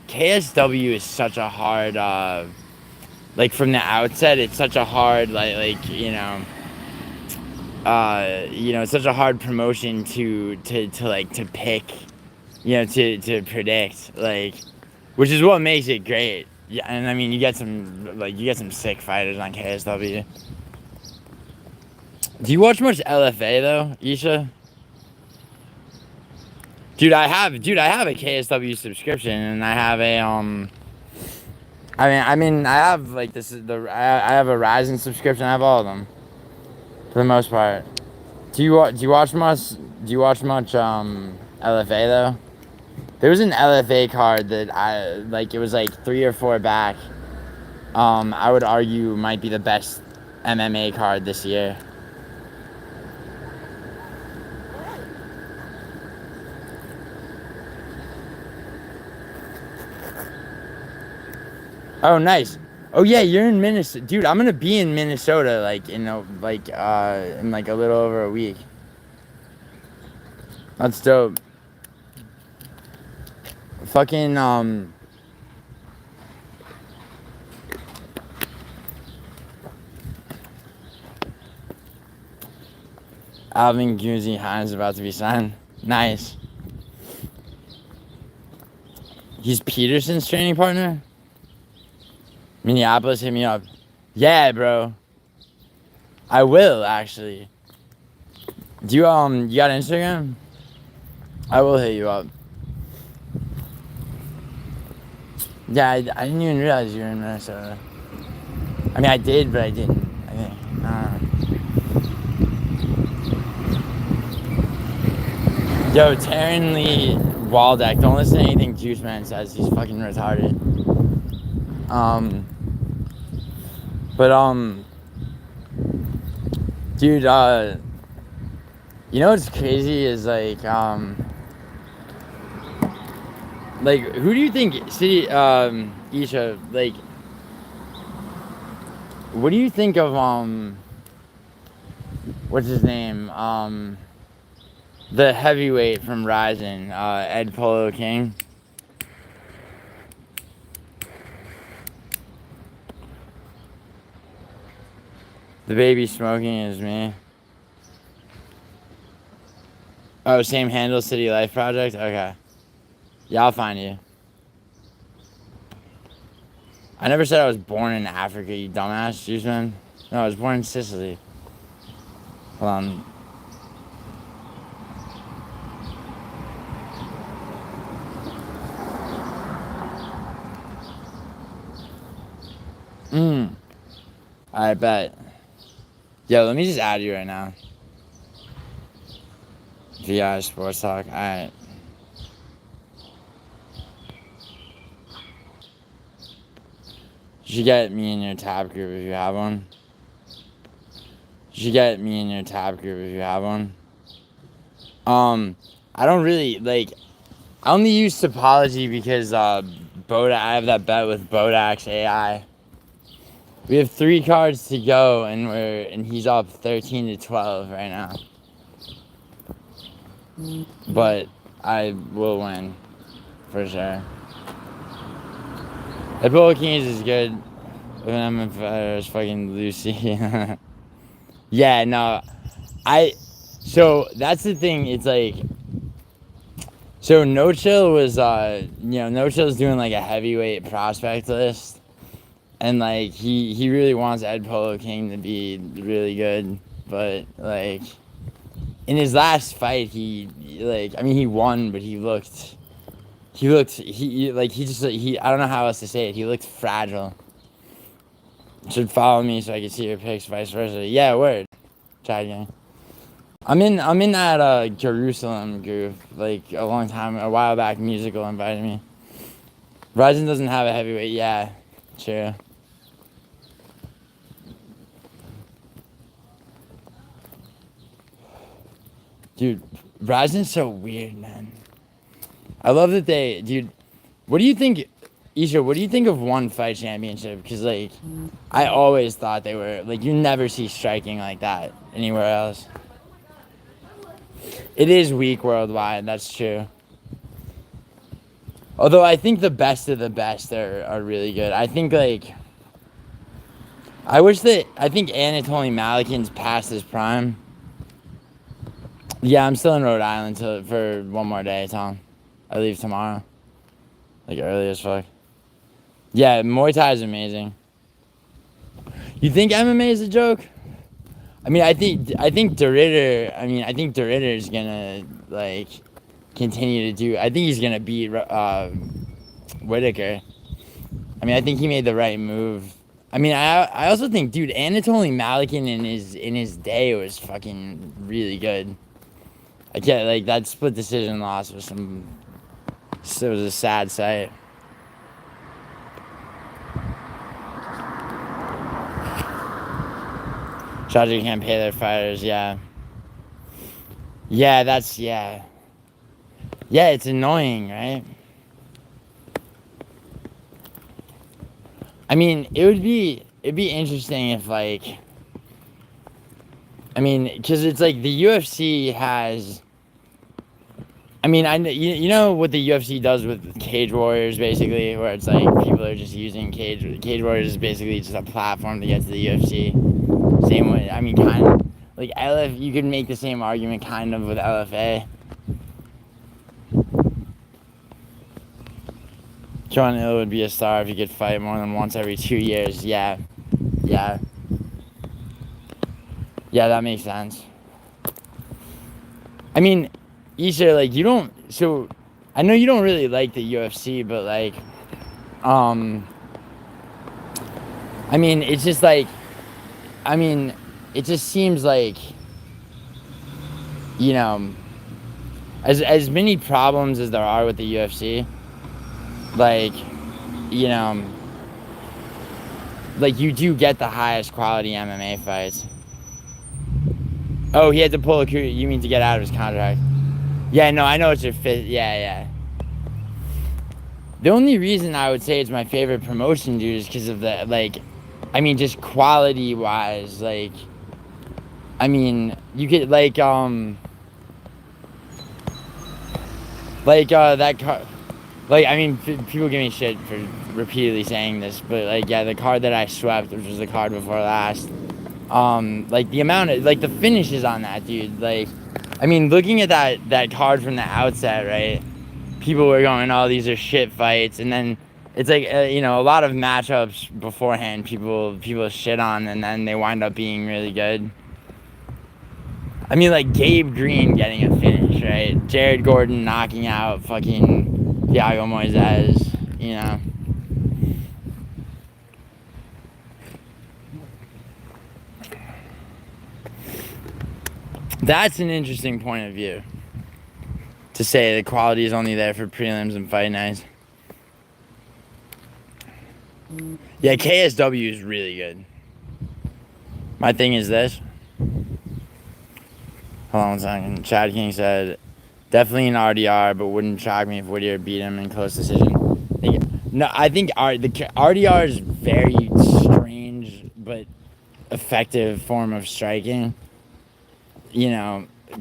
KSW is such a hard, like from the outset, it's such a hard, like it's such a hard promotion to pick, to predict, like, which is what makes it great. Yeah, and I mean, you get some sick fighters on KSW. Do you watch much LFA though, Isha? Dude, I have a KSW subscription, and I have a I mean, I have like I have a Ryzen subscription. I have all of them, for the most part. Do you watch much LFA though? There was an LFA card that I like. It was like 3 or 4 back. I would argue might be the best MMA card this year. Oh, nice. Oh yeah, you're in Minnesota, dude. I'm gonna be in Minnesota like in like a little over a week. That's dope. Fucking Alvin Guzzi Hines about to be signed. Nice. He's Peterson's training partner? Minneapolis, hit me up. Yeah, bro. I will actually. Do you you got Instagram? I will hit you up. Yeah, I didn't even realize you were in Minnesota. I mean, I did, but I didn't. I think. Yo, Taryn Lee Waldeck, don't listen to anything Juice Man says. He's fucking retarded. Dude, you know what's crazy is like, who do you think Isha, like, what do you think of, what's his name, the heavyweight from Ryzen, Ed Polo King? The baby smoking is me. Oh, same handle, City Life Project? Okay. Yeah, I'll find you. I never said I was born in Africa, you dumbass, Juice Man. No, I was born in Sicily. Hold on. I bet. Yo, let me just add you right now. VI Sports Talk. Alright. You should get me in your tab group if you have one. You should get me in your tab group if you have one. I don't really, like, I only use Topology because, I have that bet with Bodax AI. We have 3 cards to go, and he's up 13-12 right now. but I will win for sure. The Polo Kings is good. When I'm in fighters, fucking Lucy. Yeah, no, so that's the thing. It's like, so No Chill was, No Chill's doing like a heavyweight prospect list, and like he really wants Ed Polo King to be really good, but like in his last fight, he won, but he I don't know how else to say it. He looked fragile. Should follow me so I can see your pics, vice versa. Yeah, word. Try again. I'm in that Jerusalem group, like a while back. Musical invited me. Verizon doesn't have a heavyweight. Yeah, true. Dude, Verizon's so weird, man. I love that dude. What do you think, Isha? What do you think of One Fight Championship? Because like, I always thought they were like, you never see striking like that anywhere else. It is weak worldwide. That's true. Although I think the best of the best are really good. I think like, I think Anatoly Malikin's past his prime. Yeah, I'm still in Rhode Island for one more day, Tom. I leave tomorrow. Like early as fuck. Yeah, Muay Thai is amazing. You think MMA is a joke? I mean, I think DeRitter is gonna like continue to do. I think he's gonna beat Whitaker. I mean, I think he made the right move. I mean, I also think, dude, Anatoly Malikin in his day was fucking really good. I can't, like, that split decision loss was it was a sad sight. Charger can't pay their fighters, yeah. Yeah, yeah. Yeah, it's annoying, right? I mean, it'd be interesting if, like, I mean, because it's like the UFC has, I mean, you know what the UFC does with Cage Warriors, basically, where it's like people are just using Cage Warriors is basically just a platform to get to the UFC. Same way, I mean, kind of, like, you could make the same argument kind of with LFA. John Hill would be a star if he could fight more than once every 2 years. Yeah, that makes sense. I mean, Isha, like, I know you don't really like the UFC, but like, I mean, it's just like, it just seems like, as many problems as there are with the UFC, like, like, you do get the highest quality MMA fights. Oh, he had to pull you mean to get out of his contract? Yeah, no, I know it's your fifth. Yeah. The only reason I would say it's my favorite promotion, dude, is because of the, like, I mean, just quality-wise, like, I mean, you could, like, that car, like, I mean, people give me shit for repeatedly saying this, but, like, yeah, the card that I swept, which was the card before last, like, the amount of, like, the finishes on that, dude, like, I mean, looking at that card from the outset, right, people were going, oh, these are shit fights, and then it's like, a lot of matchups beforehand people shit on, and then they wind up being really good. I mean, like, Gabe Green getting a finish, right? Jared Gordon knocking out fucking Thiago Moises, That's an interesting point of view. To say the quality is only there for prelims and fight nights. Yeah, KSW is really good. My thing is this. Hold on one second. Chad King said, definitely an RDR, but wouldn't shock me if Whittier beat him in close decision. No, I think the RDR is very strange but effective form of striking.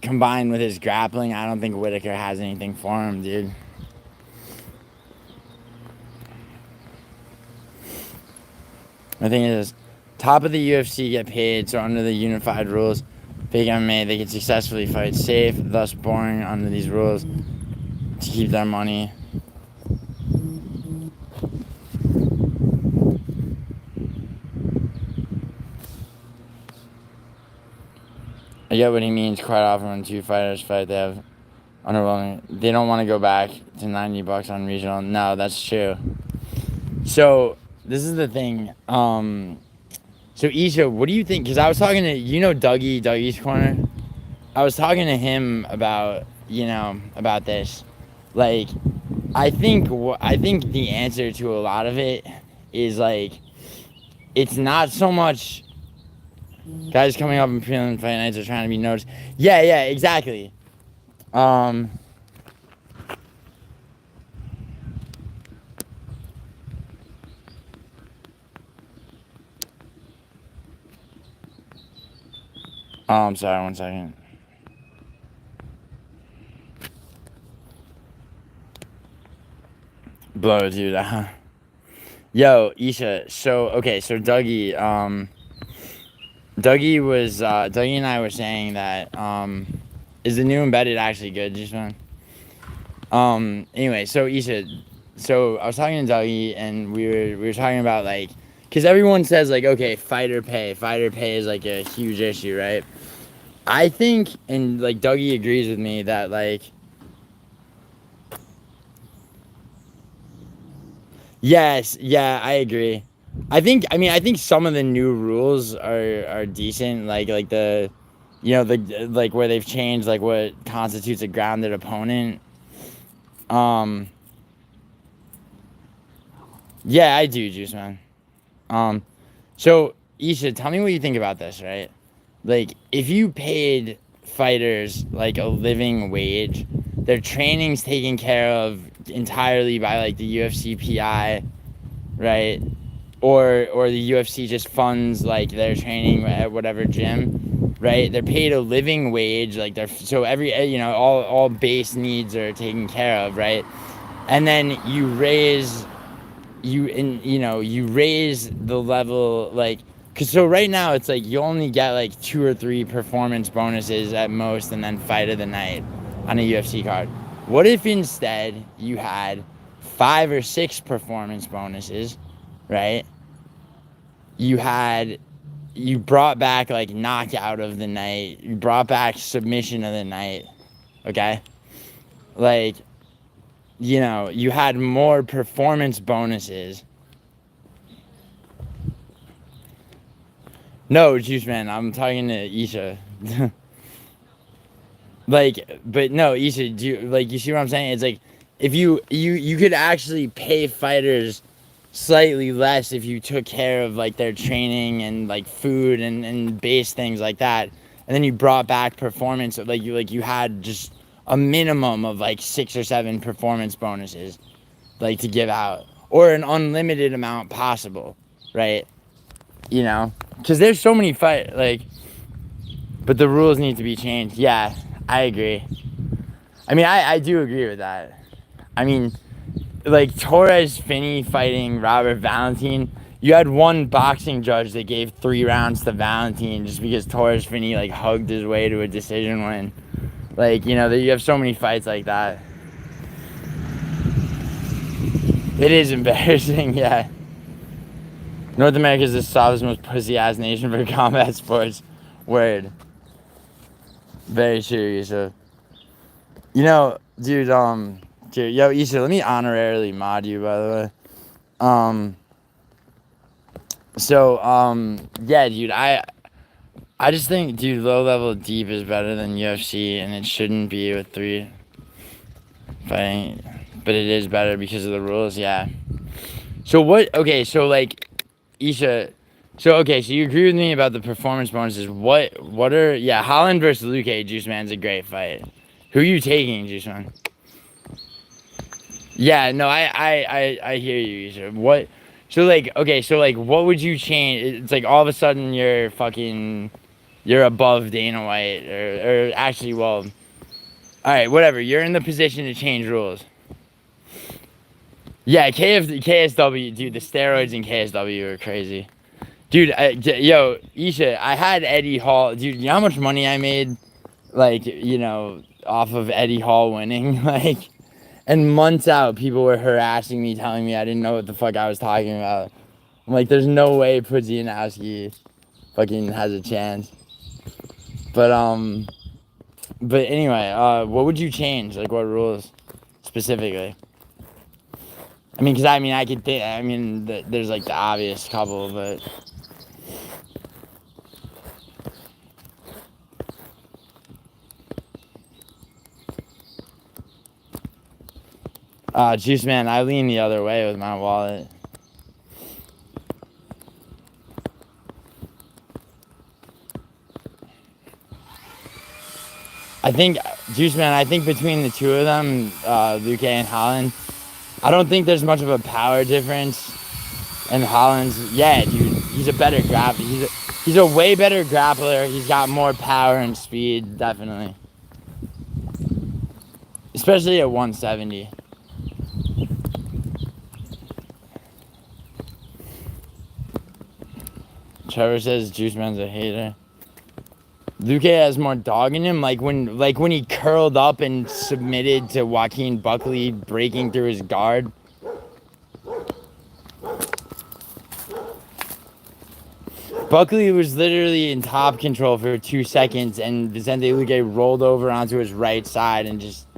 combined with his grappling, I don't think Whitaker has anything for him, dude. The thing is, top of the UFC get paid, so under the unified rules, big MMA, they can successfully fight safe, thus boring under these rules to keep their money. I get what he means. Quite often when two fighters fight, they have underwhelming. They don't want to go back to $90 on regional. No, that's true. So this is the thing. So Isha, what do you think? Because I was talking to Dougie's Corner. I was talking to him about about this. Like, I think the answer to a lot of it is like, it's not so much. Guys coming up in prelim fight nights are trying to be noticed. Yeah, exactly. Sorry, 1 second. Blow, dude. Yo, Isha. So Dougie. Dougie and I were saying that is the new embedded actually good, just man? Anyway, so Isha, so I was talking to Dougie and we were talking about like, because everyone says like, okay, fighter pay is like a huge issue, right? I think, and like Dougie agrees with me that like, yes, yeah, I agree. I think some of the new rules are decent, like the, the like where they've changed like what constitutes a grounded opponent. Yeah, I do, Juice Man. So Isha, tell me what you think about this, right? Like, if you paid fighters like a living wage, their training's taken care of entirely by like the UFC PI, right? Or the UFC just funds like their training at whatever gym, right? They're paid a living wage, like so every all base needs are taken care of, right? And then you raise the level, like, because so right now it's like you only get like 2 or 3 performance bonuses at most, and then fight of the night on a UFC card. What if instead you had 5 or 6 performance bonuses, right? You brought back like knockout of the night, you brought back submission of the night, okay? Like, you had more performance bonuses. No, Juice Man, I'm talking to Isha. But no, Isha, you see what I'm saying? It's like, if you could actually pay fighters slightly less if you took care of like their training and like food and base things like that, and then you brought back performance, like you had just a minimum of like 6 or 7 performance bonuses, like to give out, or an unlimited amount possible, right? Because there's so many but the rules need to be changed. Yeah, I agree. I mean, I do agree with that. I mean, like Torres Finney fighting Robert Valentin, you had one boxing judge that gave 3 rounds to Valentin just because Torres Finney like hugged his way to a decision win. Like, you have so many fights like that. It is embarrassing, yeah. North America is the softest, most pussy-ass nation for combat sports. Word. Very true, Issa. Dude, yo, Issa, let me honorarily mod you, by the way. Yeah, dude, I just think, dude, low level deep is better than UFC, and it shouldn't be with 3 fighting, but it is better because of the rules, yeah. So like, Isha, so you agree with me about the performance bonuses. What are, Holland versus Luque, Juice Man's a great fight. Who are you taking, Juice Man? Yeah, no, I hear you, Isha. What, what would you change? It's like all of a sudden you're fucking you're above Dana White, or actually, well, all right, whatever. You're in the position to change rules. Yeah, KSW, dude. The steroids in KSW are crazy, dude. Yo, Isha, I had Eddie Hall, dude. You know how much money I made, like, off of Eddie Hall winning, like, and months out, people were harassing me, telling me I didn't know what the fuck I was talking about. I'm like, there's no way Pudzianowski fucking has a chance. But anyway, what would you change? Like, what rules specifically? I mean, I could think. I mean, there's like the obvious couple, but Juice Man, I lean the other way with my wallet. I think, Juice Man, I think between the two of them, Luque and Holland, I don't think there's much of a power difference. And Holland's, yeah, dude, he's a better grappler. He's a way better grappler. He's got more power and speed, definitely. Especially at 170. Trevor says Juice Man's a hater. Luque has more dog in him, like when he curled up and submitted to Joaquin Buckley breaking through his guard. Buckley was literally in top control for 2 seconds, and Vicente Luque rolled over onto his right side and just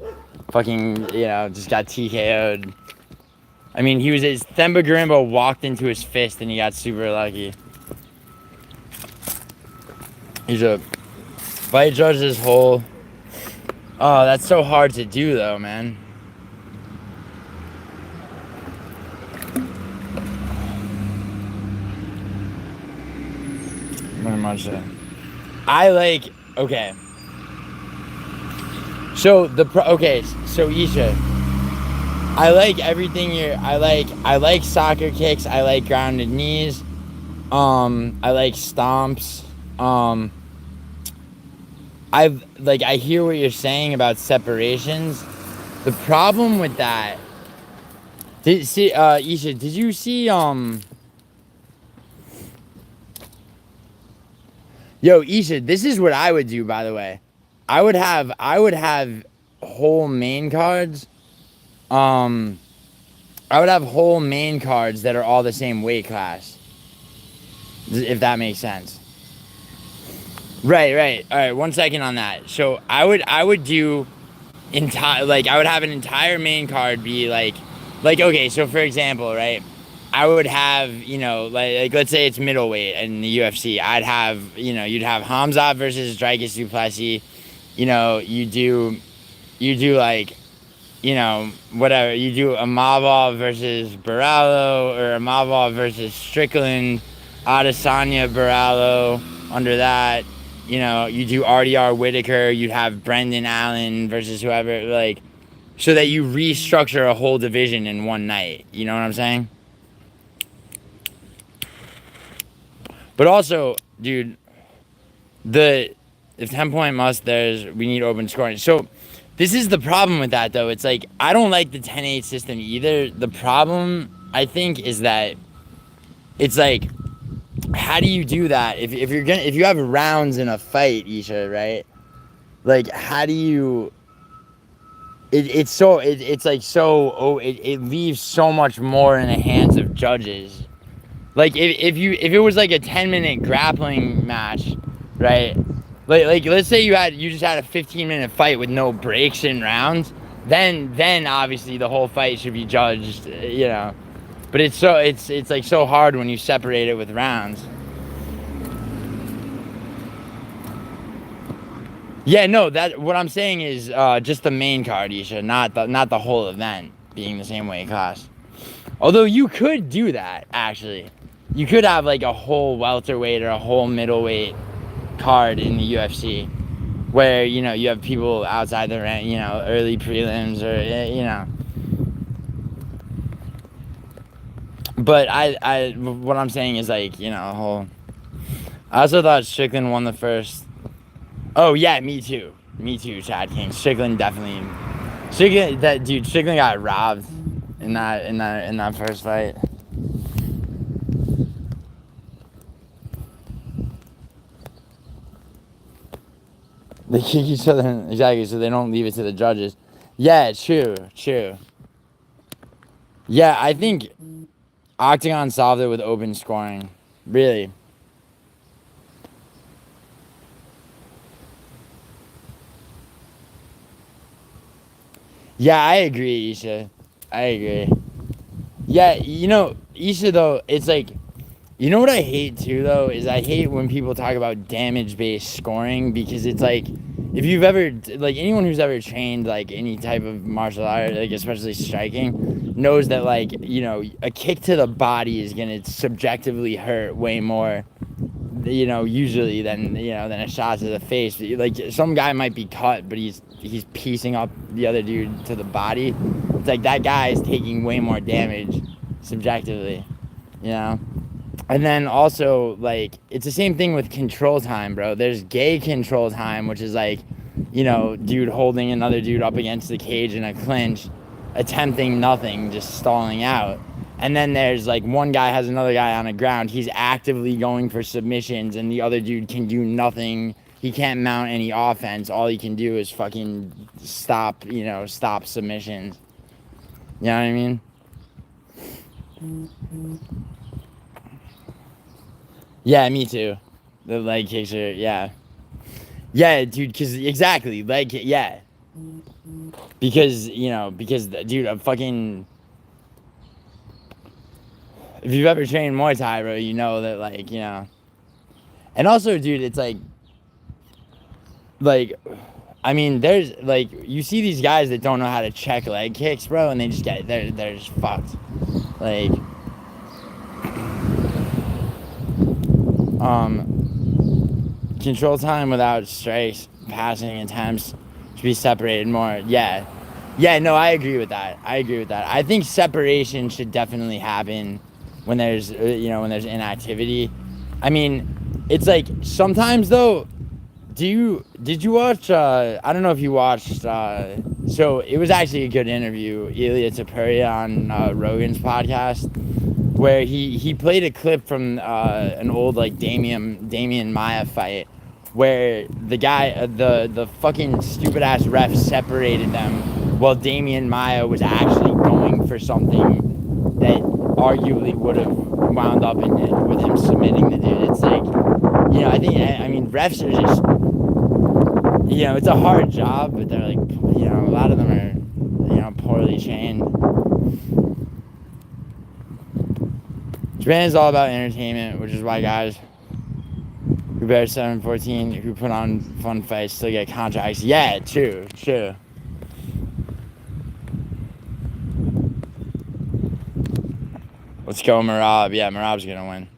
fucking, just got TKO'd. I mean, Themba Garimbo walked into his fist and he got super lucky. He's a fight judge's whole. Oh, that's so hard to do though, man. Very much so. Okay. So Isha, I like everything I like soccer kicks, I like grounded knees, I like stomps, I hear what you're saying about separations. The problem with that, Isha, did you see, Yo, Isha, this is what I would do, by the way. I would have whole main cards. I would have whole main cards that are all the same weight class. If that makes sense. Right. All right, 1 second on that. So I would do I would have an entire main card be like okay, so for example, right? I would have, let's say it's middleweight in the UFC. I'd have, you'd have Hamzat versus Dricus du Plessis. You do like, whatever. You do Amava versus Barallo, or Amava versus Strickland, Adesanya Barallo. Under that, you do RDR Whitaker. You'd have Brendan Allen versus whoever, so that you restructure a whole division in one night. You know what I'm saying? But also, dude, if 10-point must, we need open scoring. So this is the problem with that, though. It's like, I don't like the 10-8 system either. The problem, I think, is that it's like, how do you do that? If you have rounds in a fight, Isha, right? Like, how do you... It leaves so much more in the hands of judges. Like, if it was like a 10-minute grappling match, right? Like let's say you just had a 15-minute fight with no breaks in rounds, then obviously the whole fight should be judged, But it's so hard when you separate it with rounds. Yeah, no, what I'm saying is just the main card, Isha, not the whole event being the same weight class. Although you could do that, actually. You could have like a whole welterweight or a whole middleweight card in the UFC, where you have people outside the rank, early prelims, or But what I'm saying is, like, a whole. I also thought Strickland won the first. Oh yeah, me too. Me too, Chad King. Strickland definitely. Strickland got robbed in that first fight. They kick each other exactly, so they don't leave it to the judges. Yeah, true. Yeah, I think Octagon solved it with open scoring. Really. Yeah, I agree, Isha. I agree. Yeah, Isha though, it's like, you know what I hate too though is I hate when people talk about damage-based scoring because it's like, if you've ever like anyone who's ever trained like any type of martial art, like especially striking, knows that like a kick to the body is gonna subjectively hurt way more, usually than a shot to the face. Like some guy might be cut, but he's piecing up the other dude to the body. It's like that guy is taking way more damage subjectively, you know. And then also, like, it's the same thing with control time, bro. There's gay control time, which is like, dude holding another dude up against the cage in a clinch, attempting nothing, just stalling out. And then there's like one guy has another guy on the ground. He's actively going for submissions, and the other dude can do nothing. He can't mount any offense. All he can do is fucking stop submissions. You know what I mean? Yeah, me too. The leg kicks are, yeah. Yeah, dude, because, exactly, yeah. Because, dude, I'm fucking... If you've ever trained Muay Thai, bro, you know that, like, And also, dude, it's like... I mean, there's, like, you see these guys that don't know how to check leg kicks, bro, and they just they're just fucked. Like... Control time without strikes, passing attempts should be separated more. Yeah, no, I agree with that. I think separation should definitely happen when there's inactivity. I mean, it's like sometimes though. Did you watch? I don't know if you watched. So it was actually a good interview. Ilya Tapuria on Rogan's podcast, where he played a clip from an old like Damian Maya fight, where the guy the fucking stupid ass ref separated them while Damian Maya was actually going for something that arguably would have wound up with him submitting the dude. It's like, I mean refs are just, it's a hard job, but they're like, a lot of them are, poorly trained. Japan is all about entertainment, which is why guys who bear 714, who put on fun fights, still get contracts. Yeah, true. Let's go, Marab. Yeah, Marab's gonna win.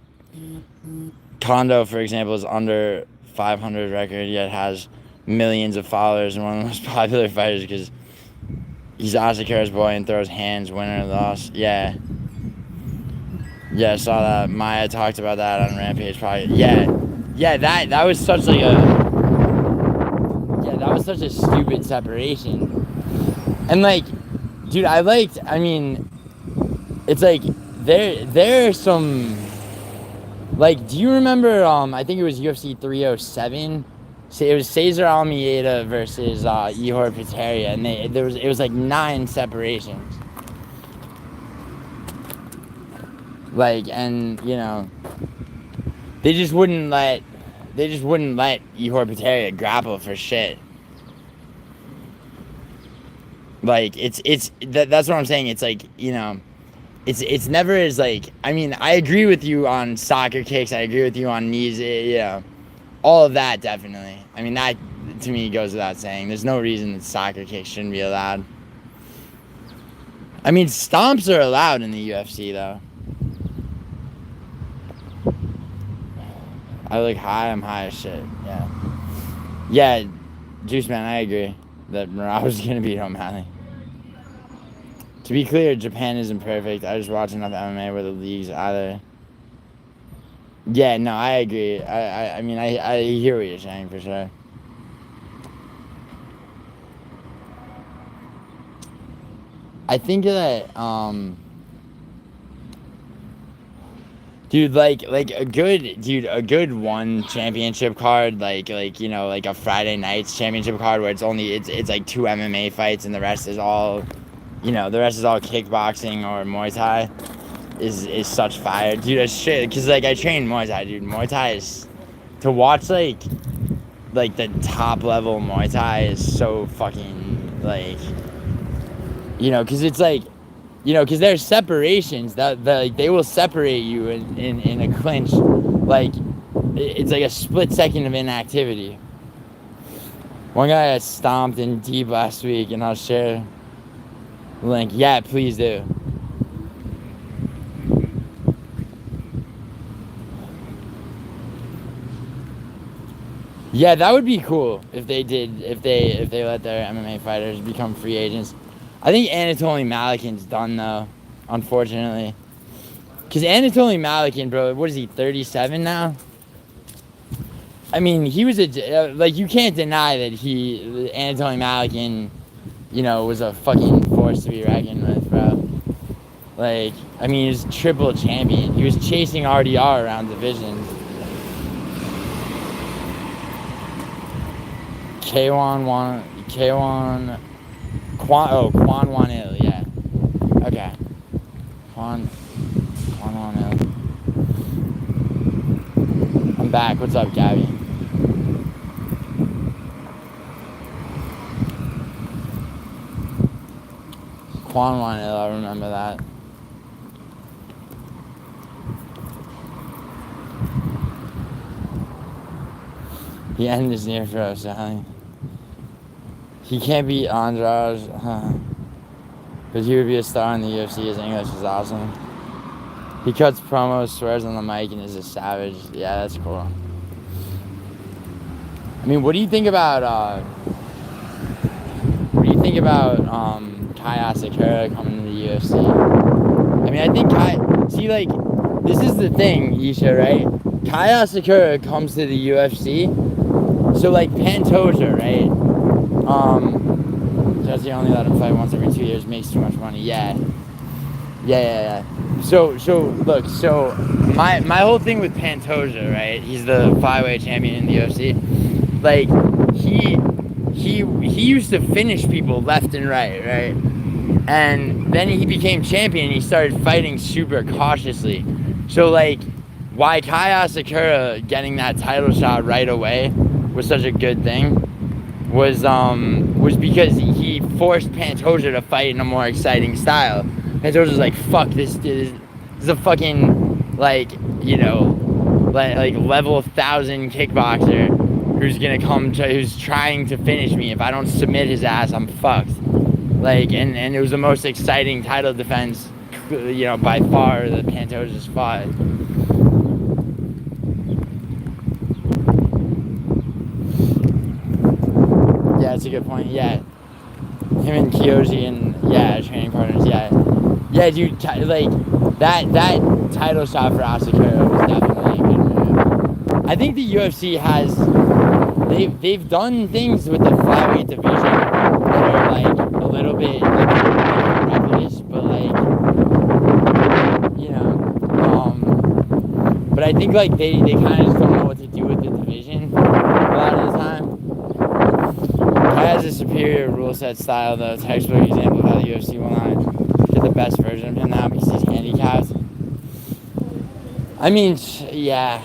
Kondo, for example, is under 500 record, yet has millions of followers and one of the most popular fighters because he's Asakura's boy and throws hands, winner or loss. Yeah, I saw that. Maya talked about that on Rampage probably. Yeah, that was such like that was such a stupid separation. And like, dude, I mean, it's like there are some, like, do you remember I think it was UFC 307? So it was Cesar Almeida versus Ihor Peteria, and it was like 9 separations. Like, and they just wouldn't let Ihor Peteria grapple for shit. Like that's what I'm saying. It's like, it's never as like, I mean, I agree with you on soccer kicks. I agree with you on knees. All of that definitely. I mean, that to me goes without saying. There's no reason that soccer kicks shouldn't be allowed. I mean, stomps are allowed in the UFC though. I look high, I'm high as shit. Yeah, Juice Man, I agree that Morales is gonna beat O'Malley. To be clear, Japan isn't perfect. I just watch enough MMA where the leagues either Yeah, no, I agree. I mean, I hear what you're saying for sure. I think that, dude, like a good one championship card, like you know, like a Friday nights championship card where it's like 2 MMA fights and the rest is all, you know, the rest is all kickboxing or Muay Thai, is such fire, dude. That's shit. Cause like I train Muay Thai, dude. Muay Thai is to watch like the top level Muay Thai is so fucking like, you know, cause it's like, you know, because there's separations that like they will separate you in a clinch, like it's like a split second of inactivity. One guy got stomped in deep last week, and I'll share the link. Yeah, please do. Yeah, that would be cool if they did, if they let their MMA fighters become free agents. I think Anatoly Malikin's done though, unfortunately. Cause Anatoly Malikin, bro, what is he, 37 now? I mean, he was like, you can't deny that Anatoly Malikin, you know, was a fucking force to be reckoned with, bro. Like, I mean, he was triple champion. He was chasing RDR around divisions. Quan Wan Il, yeah. Okay. Quan Wan Il. I'm back. What's up, Gabby? Quan Wan Il, I remember that. The end is near for us, Sally. He can't beat Andrade, but he would be a star in the UFC. His English is awesome. He cuts promos, swears on the mic, and is a savage. Yeah, that's cool. I mean, what do you think about Kai Asakura coming to the UFC? I mean, I think like, this is the thing, Isha, right? Kai Asakura comes to the UFC, so like Pantoja, right? Jesse only let him fight once every 2 years, makes too much money. Yeah. So look, so my whole thing with Pantoja, right? He's the flyweight champion in the UFC. Like he used to finish people left and right? And then he became champion and he started fighting super cautiously. So like why Kai Asakura getting that title shot right away was such a good thing was because he forced Pantoja to fight in a more exciting style. Pantoja's like, fuck, this is a fucking, like, you know, like level 1,000 kickboxer who's trying to finish me. If I don't submit his ass, I'm fucked. Like, and it was the most exciting title defense, you know, by far that Pantoja's fought. Yeah, that's a good point. Yeah, him and Kyoji and training partners. Yeah, dude. Like that title shot for Asakura was definitely a good move. I think the UFC has they've done things with the flyweight division that are like a little bit reckless, but like, you know, but I think like they kind of just don't know what to do with the division a lot of the time. He has a superior rule set style, though. Textbook example of how the UFC will not get the best version of him now because he's handicapped. I mean, yeah.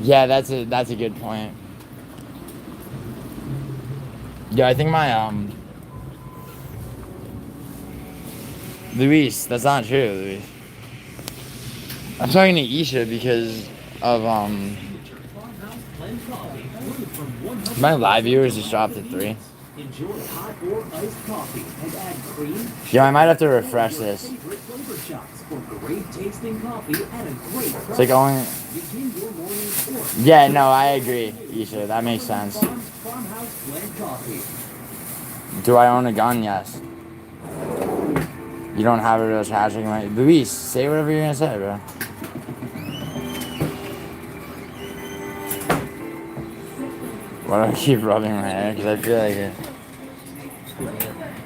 Yeah, that's a good point. Yeah, I think my Luis, that's not true, Luis. I'm talking to Isha because of my live viewers just dropped at 3. Enjoy hot or iced coffee and add cream. Yeah, I might have to refresh this. It's like only. Yeah, no, I agree, Isha. That makes sense. Do I own a gun? Yes. You don't have a real trash talking mic. Luis, say whatever you're gonna say, bro. Why do I keep rubbing my hair? Because I feel like it.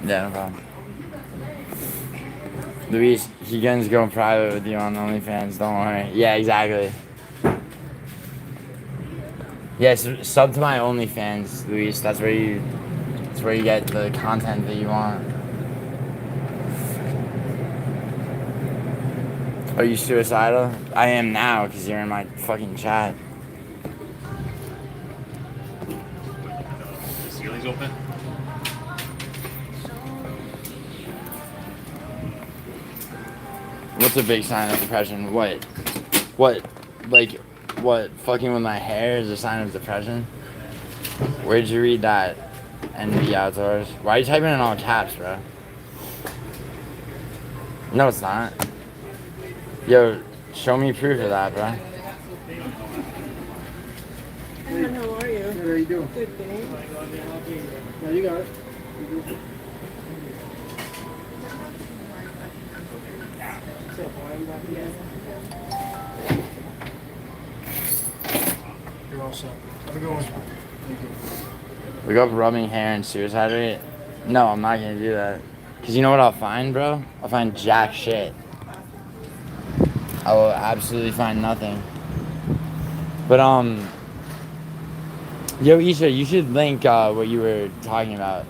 Yeah, no problem. Luis, Keegan's going private with you on OnlyFans. Don't worry. Yeah, exactly. Yes, yeah, sub to my OnlyFans, Luis. That's where you get the content that you want. Are you suicidal? I am now because you're in my fucking chat. The ceiling's open. What's a big sign of depression? What, like, what, fucking with my hair is a sign of depression? Where'd you read that? And be outdoors? Why are you typing in all caps, bro? No, it's not. Yo, show me proof of that, bro. Hey, how are you? Good, how you doing? Good, thanks. No, you got it. You're all set. Have a good one. Thank you. Look up rubbing hair and suicide rate. No, I'm not gonna do that. Cause you know what I'll find, bro? I'll find jack shit. I will absolutely find nothing. But yo, Isha, you should link what you were talking about.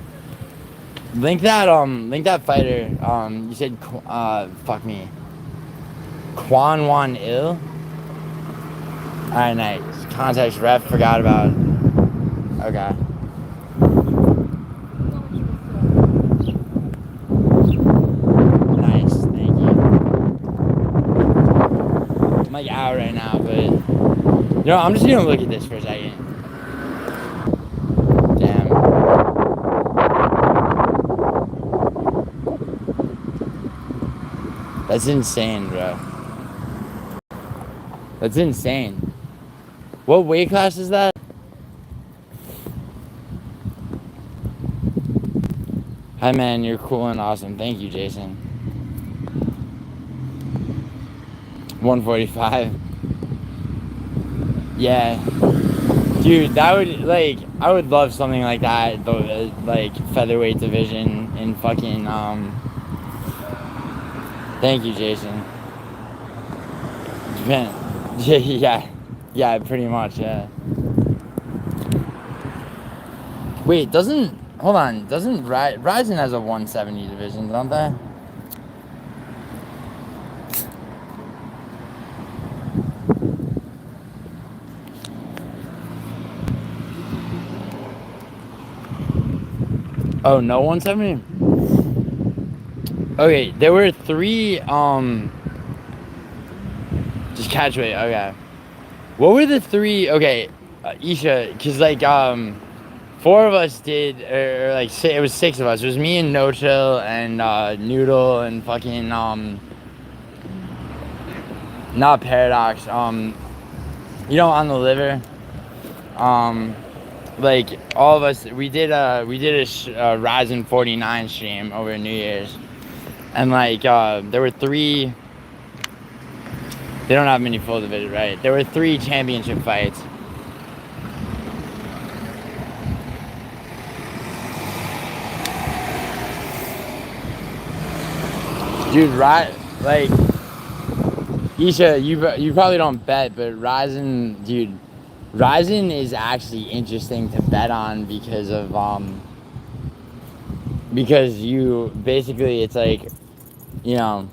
Link that fighter. You said fuck me. Quan Wan Il. Alright, nice. Context ref, forgot about it. Okay. Nice, thank you. I'm like out right now, but you know, I'm just gonna look at this for a second. Damn. That's insane, bro. That's insane. What weight class is that? Hi, man, you're cool and awesome. Thank you, Jason. 145. Yeah. Dude, that would, like, I would love something like that, like, featherweight division in fucking, thank you, Jason. Japan. Yeah, pretty much, yeah. Wait, hold on, doesn't Ryzen has a 170 division, don't they? Oh, no 170? Okay, there were 3, just catch weight, okay. What were the 3, okay, Isha, cause like, 4 of us did, or like, it was 6 of us. It was me and No Chill and, Noodle and fucking, not Paradox, you know, on the liver, like, all of us, we did a Ryzen 49 stream over New Year's, and like, there were 3, they don't have many full division, right? There were 3 championship fights. Dude, like, Isha, you probably don't bet, but Ryzen, dude, Ryzen is actually interesting to bet on because of, because you, basically, it's like, you know,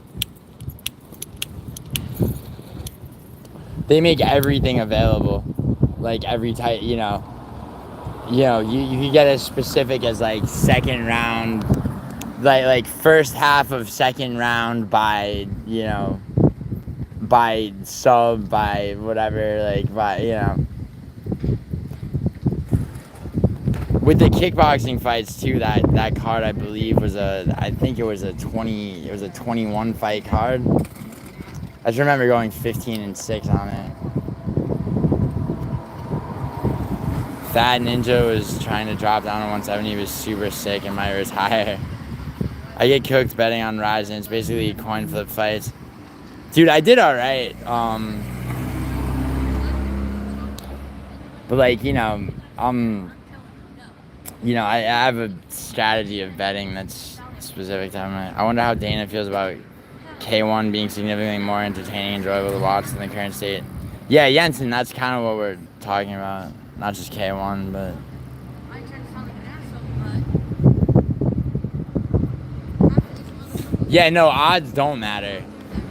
they make everything available, like every type, you know, you can get as specific as like second round, like first half of second round by, you know, by sub, by whatever, like, by, you know. With the kickboxing fights too, that card I believe was I think it was a 21 fight card. I just remember going 15-6 on it. Fat Ninja was trying to drop down to 170. He was super sick and might retire. I get cooked betting on Ryzen. It's basically coin flip fights. Dude, I did alright. But like, I have a strategy of betting that's specific to him. I wonder how Dana feels about K1 being significantly more entertaining and enjoyable to watch than the current state. Yeah, Jensen, that's kind of what we're talking about. Not just K1, but... Yeah, no, odds don't matter.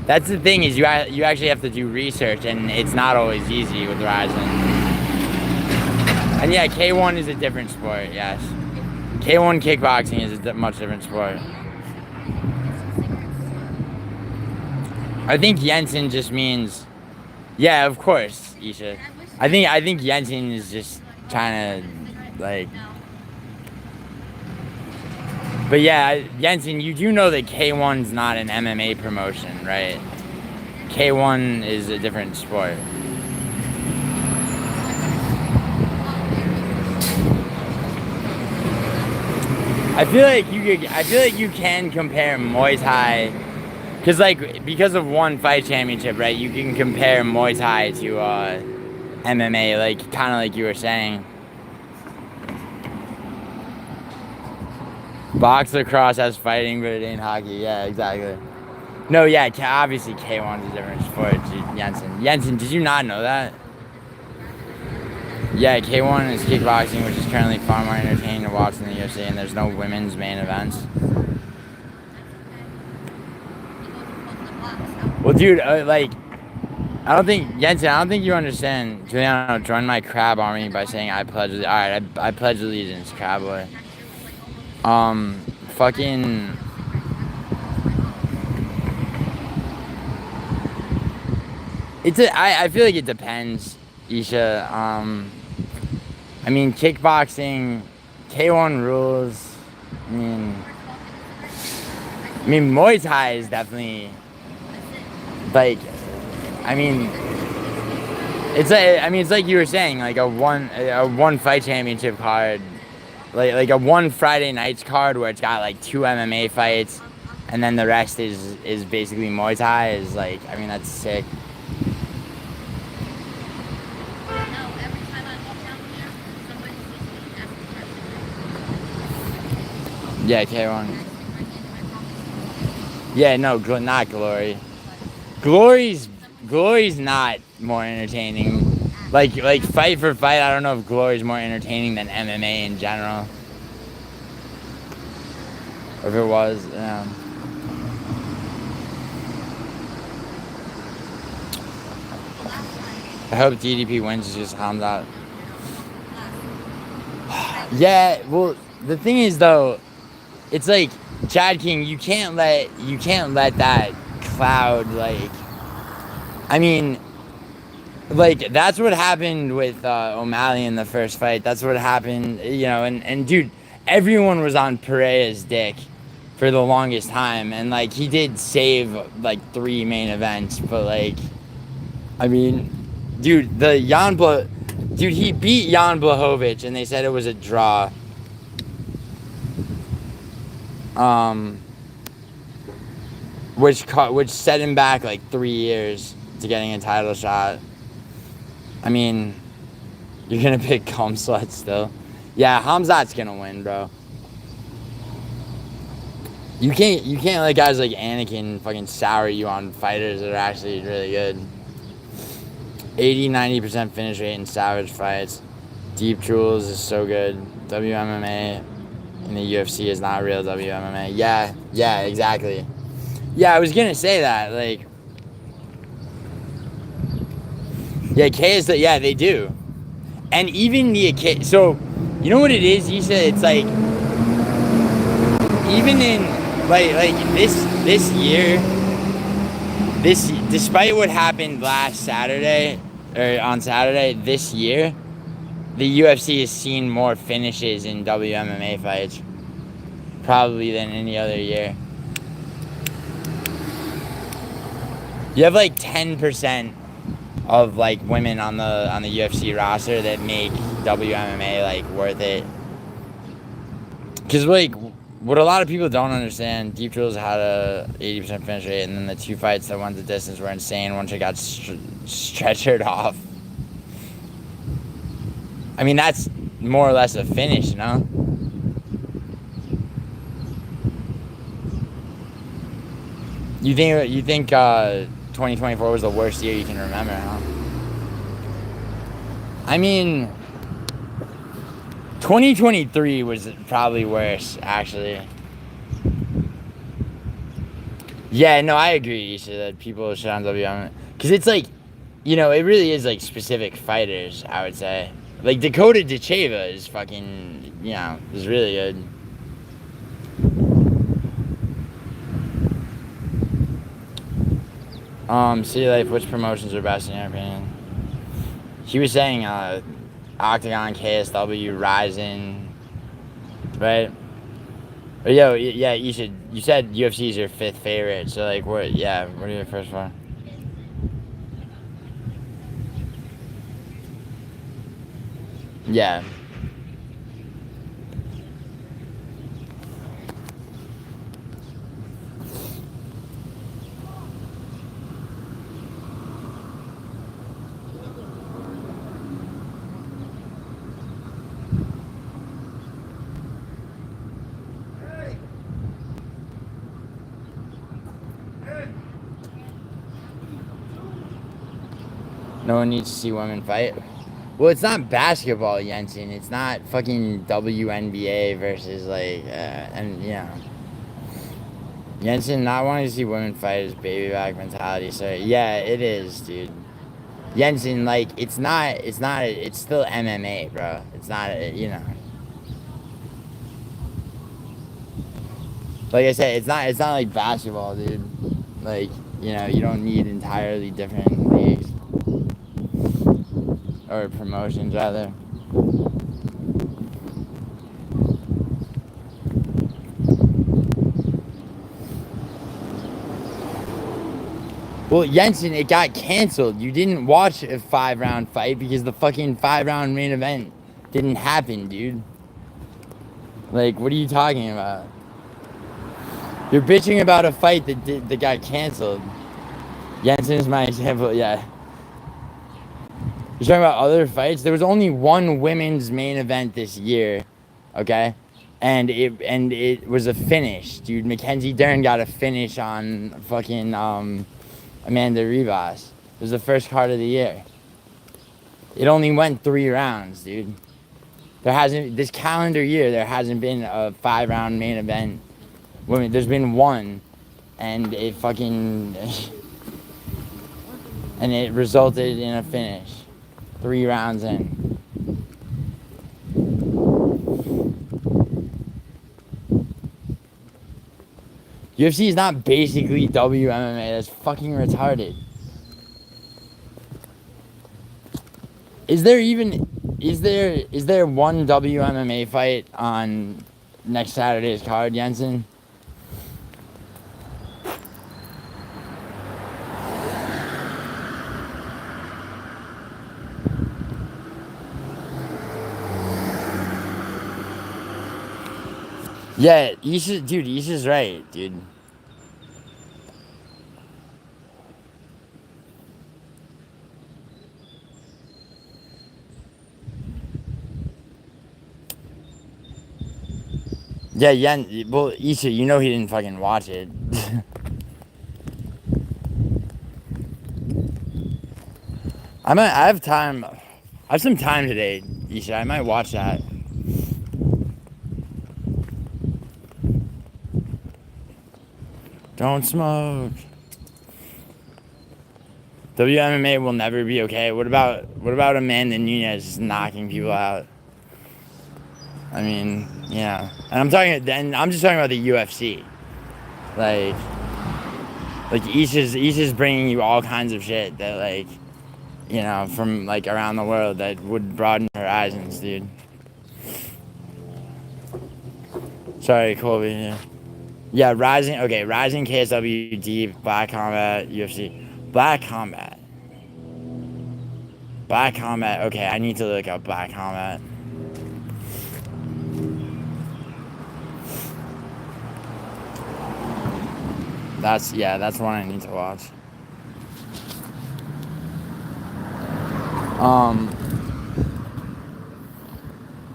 That's the thing, is you actually have to do research, and it's not always easy with Ryzen. And yeah, K1 is a different sport, yes. K1 kickboxing is a much different sport. I think Jensen just means... Yeah, of course, Isha. I think Jensen is just trying to, like... But yeah, Jensen, you do know that K1's not an MMA promotion, right? K1 is a different sport. I feel like you can compare Muay Thai, because of one fight championship, right? You can compare Muay Thai to MMA, like kind of like you were saying. Box lacrosse has fighting, but it ain't hockey. Yeah, exactly. No, yeah, obviously K1's a different sport. Jensen, did you not know that? Yeah, K1 is kickboxing, which is currently far more entertaining to watch than the UFC, and there's no women's main events. Well, dude, I don't think you understand. Giuliano, join my crab army by saying I pledge. All right, I pledge allegiance, crab boy. Fucking. I feel like it depends, Isha. I mean, kickboxing, K1 rules. I mean, Muay Thai is definitely, like, it's like you were saying, like a one fight championship card, like a one Friday nights card where it's got like 2 MMA fights, and then the rest is basically Muay Thai. Is like, that's sick. Yeah, K1. Yeah, no, not Glory. Glory's not more entertaining. Like fight for fight, I don't know if Glory's more entertaining than MMA in general. Or if it was, yeah. I hope DDP wins, just Hamzat. Yeah, well, the thing is though, it's like, Chad King, you can't let that cloud, that's what happened with O'Malley in the first fight. That's what happened, and dude, everyone was on Pereira's dick for the longest time, and he did save 3 main events, but dude, he beat Jan Blachowicz, and they said it was a draw. Which set him back 3 years to getting a title shot. You're gonna pick cum slut still. Yeah, Hamzat's gonna win, bro. You can't let guys like Anakin fucking sour you on fighters that are actually really good. 80-90% finish rate in savage fights. Deep Jewels is so good. WMMA in the UFC is not real WMMA. Yeah, exactly. Yeah, I was gonna say that, yeah, they do. And even so, you know what it is, Issa? It's even in, this year, despite what happened last Saturday, or on Saturday, this year, the UFC has seen more finishes in WMMA fights, probably than any other year. You have 10% of women on the UFC roster that make WMMA worth it. Cause what a lot of people don't understand, Deep Drills had a 80% finish rate, and then the 2 fights that went the distance were insane. One chick got stretchered off. I mean, that's more or less a finish, you know? You think 2024 was the worst year you can remember, huh? I mean, 2023 was probably worse, actually. Yeah, no, I agree. You said that people shit on WM because it's like, you know, it really is like specific fighters. I would say, like Dakota Decheva is fucking, you know, is really good. City Life, which promotions are best in your opinion? He was saying, Octagon, KSW, Ryzen, right? But yo, yeah, you said UFC is your 5th favorite, so like, what are your first 4? Yeah. No one needs to see women fight. Well, it's not basketball, Jensen. It's not fucking WNBA versus like, and you know, Jensen not wanting to see women fight is baby back mentality. So yeah, it is, dude. Jensen, like, it's still MMA, bro. It's not, you know. Like I said, it's not like basketball, dude. Like, you know, you don't need entirely different leagues. Or promotions, rather. Well, Jensen, it got canceled. You didn't watch a 5-round fight because the fucking 5-round main event didn't happen, dude. Like, what are you talking about? You're bitching about a fight that got canceled. Jensen is my example, yeah. You're talking about other fights? There was only one women's main event this year, okay? And it was a finish, dude. Mackenzie Dern got a finish on fucking Amanda Ribas. It was the first card of the year. It only went 3 rounds, dude. This calendar year, there hasn't been a 5-round main event. Women, there's been one, and it fucking, and it resulted in a finish. 3 rounds in. UFC is not basically WMMA. That's fucking retarded. Is there one WMMA fight on next Saturday's card, Jensen? Yeah, Isha's right, dude. Yeah, well, Isha, you know he didn't fucking watch it. I have time. I have some time today, Isha. I might watch that. Don't smoke. WMMA will never be okay. What about Amanda Nunes just knocking people out? I mean, yeah. And I'm just talking about the UFC. Like Isha's bringing you all kinds of shit that, like, you know, from like around the world that would broaden your horizons, dude. Sorry, Colby. Yeah, Rising, KSW, Deep, Black Combat, UFC. Black Combat, okay, I need to look up Black Combat. That's one I need to watch.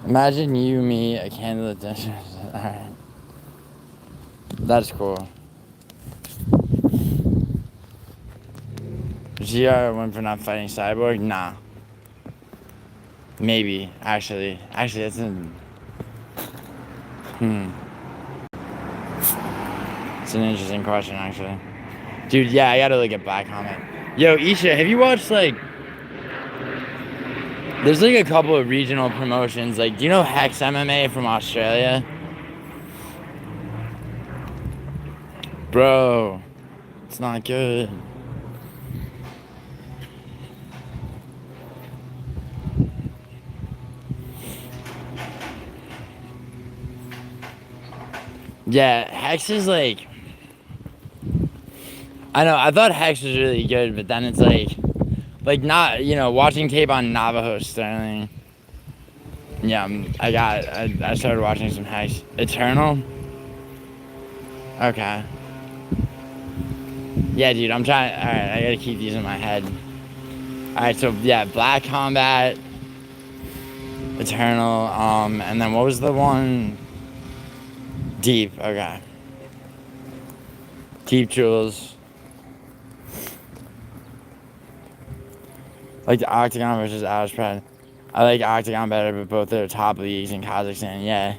Imagine you, me, a candlelit dinner. Alright. That's cool. GR went for not fighting Cyborg? Nah. Maybe, actually. Actually, that's an... It's an interesting question, actually. Dude, yeah, I gotta look at Black Comet. Yo, Isha, have you watched, like... There's, like, a couple of regional promotions. Like, do you know Hex MMA from Australia? Bro, it's not good. Yeah, Hex is, like... I know, I thought Hex was really good, but then it's, like, not, you know, watching tape on Navajo Sterling. Yeah, I started watching some Hex. Eternal? Okay. Yeah, dude, I'm trying, alright, I gotta keep these in my head. Alright, so, yeah, Black Combat, Eternal, and then what was the one? Deep, okay. Deep Jewels. Like the Octagon versus Ashpad. I like Octagon better, but both are top leagues in Kazakhstan, yeah.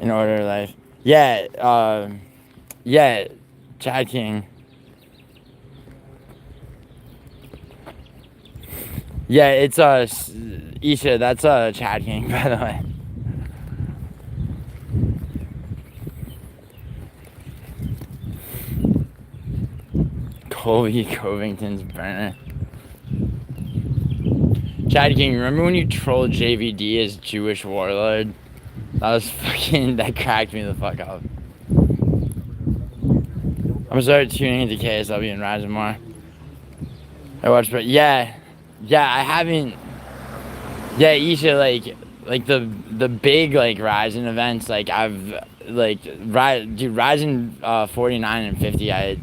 In order of life. Yeah, yeah, Chad King. Yeah, it's, Isha, that's, Chad King, by the way. Colby Covington's burner. Chad King, remember when you trolled JVD as Jewish warlord? That was fucking, that cracked me the fuck up. I'm gonna start tuning into KSW and Rise more. I watched, but yeah, I haven't. Yeah, Isha, like the big like Ryzen events, like I've like dude, Ryzen 49 and 50. I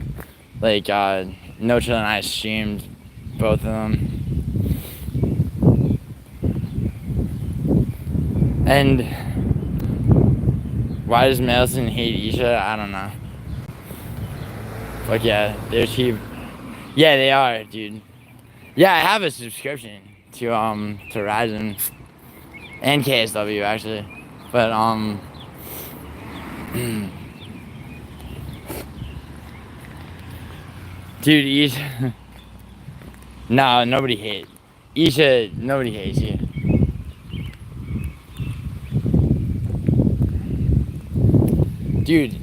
like No Chill and I streamed both of them. And why does Melson hate Isha? I don't know. Fuck yeah, they're cheap. Yeah, they are, dude. Yeah, I have a subscription to Ryzen and KSW actually, but dude, Isha. No, nobody hates. Isha, nobody hates you. Dude,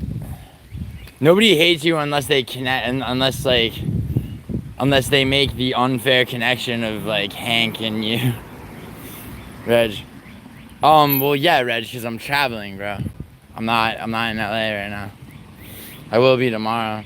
nobody hates you unless they connect, and unless they make the unfair connection of like Hank and you. Reg. Well, yeah, Reg, because I'm traveling, bro. I'm not in LA right now. I will be tomorrow.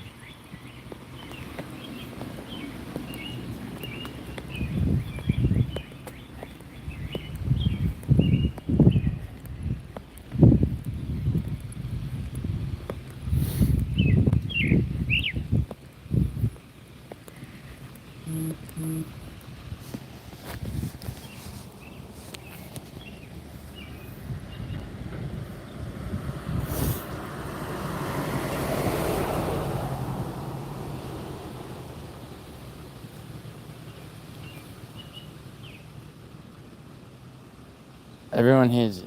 Everyone he's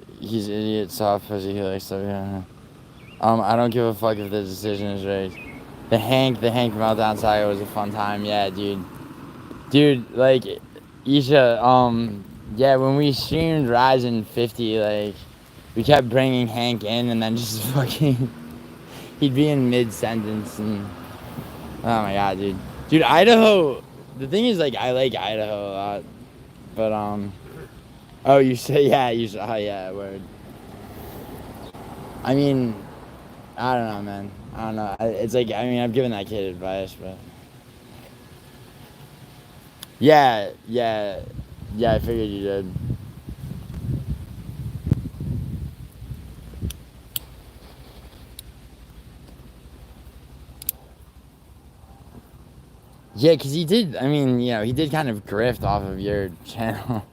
idiot, soft pussy, he likes stuff, yeah. I don't give a fuck if the decision is right. The Hank meltdown saga was a fun time, yeah, dude. Dude, like, Isha, yeah, when we streamed Ryzen 50, like, we kept bringing Hank in and then just fucking, he'd be in mid-sentence and, oh my god, dude. Dude, Idaho, the thing is, like, I like Idaho a lot, but, oh, you say, yeah, oh, yeah, word. I mean, I don't know, man. I don't know. It's like, I mean, I've given that kid advice, but... Yeah, I figured you did. Yeah, because he did, I mean, you know, he did kind of grift off of your channel.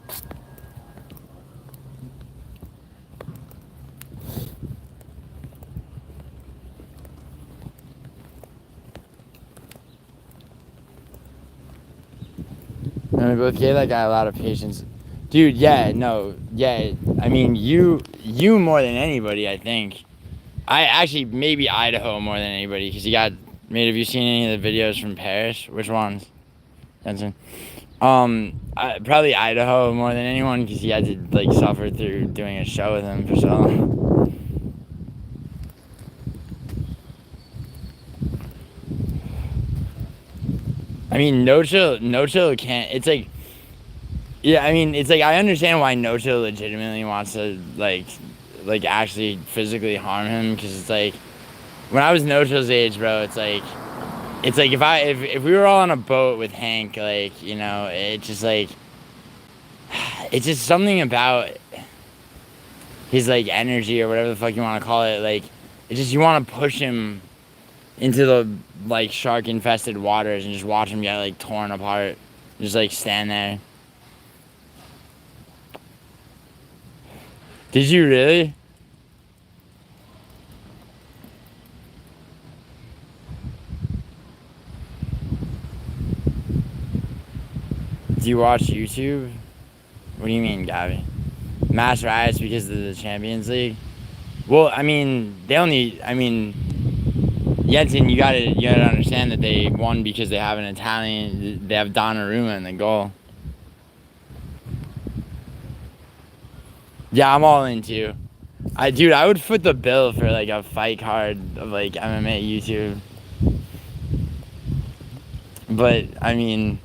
And we both gave that guy a lot of patience. Dude, yeah, no, yeah, I mean, you more than anybody, I think. I actually, maybe Idaho more than anybody, because have you seen any of the videos from Paris? Which ones? Jensen? Probably Idaho more than anyone, because he had to, like, suffer through doing a show with him for so long. I mean, no chill can't, it's like, yeah, I mean, it's like, I understand why no chill legitimately wants to, like actually physically harm him, because it's like, when I was no chill's age, bro, it's like if we were all on a boat with Hank, like, you know, it's just like, it's just something about his, like, energy or whatever the fuck you want to call it, like, it's just, you want to push him into the, like, shark infested waters and just watch him get, like, torn apart, just, like, stand there. Did you really? Do you watch YouTube? What do you mean, Gabby? Mass riots because of the Champions League? Well, I mean, Jensen, you gotta understand that they won because they have they have Donnarumma in the goal. Yeah, I'm all in too. Dude, I would foot the bill for, like, a fight card of, like, MMA YouTube. But, I mean,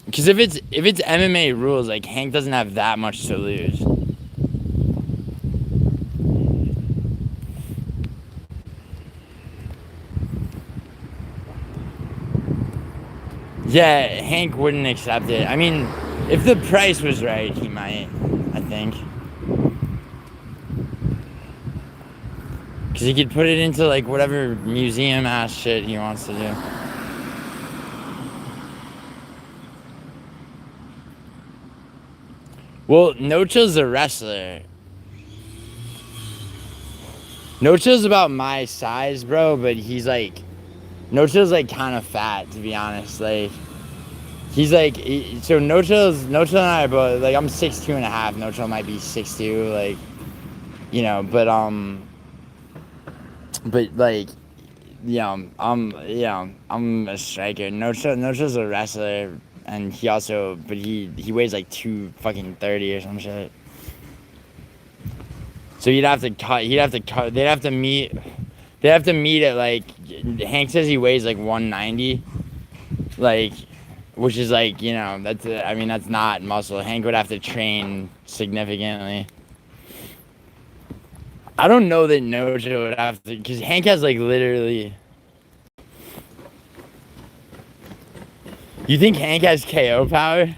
because if it's MMA rules, like, Hank doesn't have that much to lose. Yeah, Hank wouldn't accept it. I mean, if the price was right, he might, I think. Because he could put it into, like, whatever museum-ass shit he wants to do. Well, No Chill's a wrestler. No Chill's about my size, bro, but he's, like... No Chill's, like, kind of fat, to be honest. Like, he's, like... So No Chill and I are both... Like, I'm 6'2" and a half. No Chill might be 6'2", like... You know, but, like... I'm a striker. No Chill's a wrestler, and he also... But he weighs, like, 230 or some shit. So they'd have to meet at, like, Hank says he weighs, like, 190, like, which is, like, you know, that's not muscle. Hank would have to train significantly. I don't know that Nojo would have to, because Hank has, like, literally... You think Hank has KO power?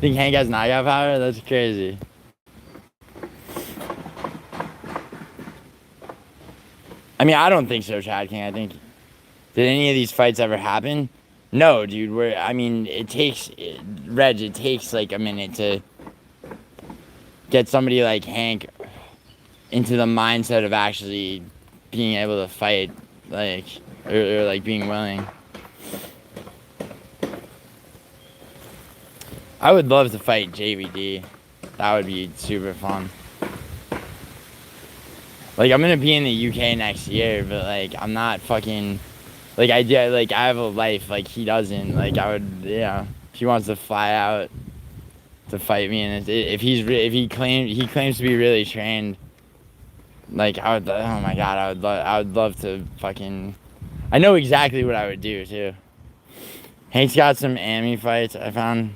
Think Hank has knockout power? That's crazy. I mean, I don't think so, Chad King. I think... Did any of these fights ever happen? No, dude. It takes... Reg, it takes, like, a minute to get somebody like Hank into the mindset of actually being able to fight, like... Or like, being willing. I would love to fight JVD. That would be super fun. Like, I'm gonna be in the UK next year, but, like, I'm not fucking... Like, I have a life, like, he doesn't. Like, I would, if he wants to fly out to fight me, and if he claims to be really trained, like, oh my god, I would love to fucking... I know exactly what I would do, too. Hank's got some Ami fights I found.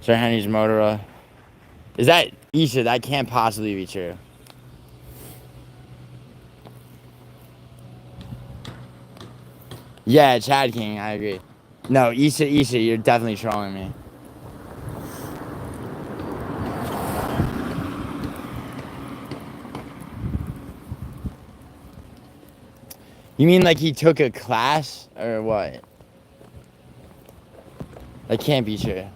Sir Henry's Motorola. Is that... Isha, that can't possibly be true. Yeah, Chad King, I agree. No, Isha, you're definitely trolling me. You mean like he took a class or what? That can't be true.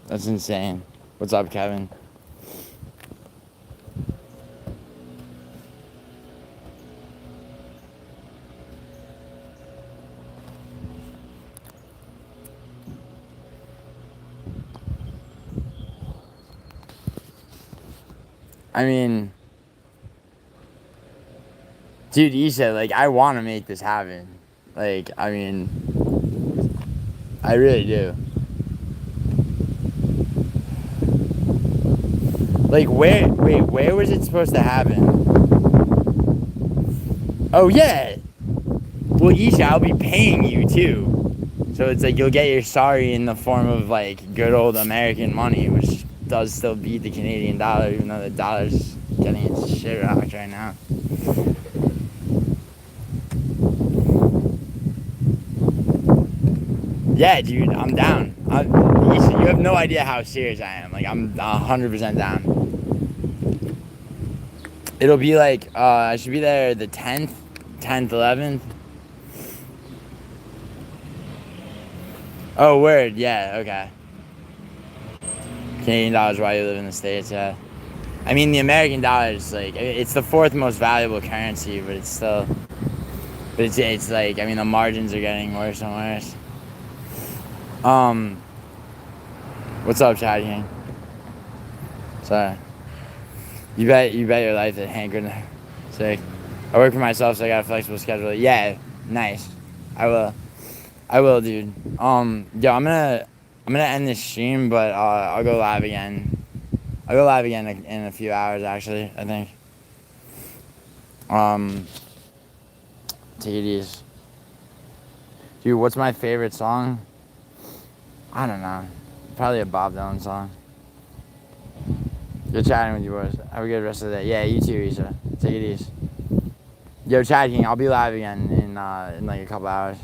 That's insane. What's up, Kevin? I mean, dude, Isha, like, I want to make this happen. Like, I mean, I really do. Like, where was it supposed to happen? Oh, yeah. Well, Isha, I'll be paying you, too. So it's like you'll get your sorry in the form of, like, good old American money, which does still beat the Canadian dollar, even though the dollar's getting its shit rocked right now. Yeah, dude, I'm down. You have no idea how serious I am. Like, I'm 100% down. It'll be like, I should be there the 10th, 11th. Oh, word, yeah, okay. Canadian dollars while you live in the States, yeah. I mean, the American dollar is like, it's the fourth most valuable currency, but it's still, but it's like, I mean, the margins are getting worse and worse. What's up, Chad King? Sorry. You bet your life that Hank would sick. I work for myself, so I got a flexible schedule. Yeah, nice. I will, dude. Yo, I'm gonna end this stream, but I'll go live again. I'll go live again in a few hours, actually, I think. Take it easy. Dude, what's my favorite song? I don't know. Probably a Bob Dylan song. Good chatting with you boys. Have a good rest of the day. Yeah, you too, Isha. Take it easy. Yo, Chad King, I'll be live again in like a couple hours.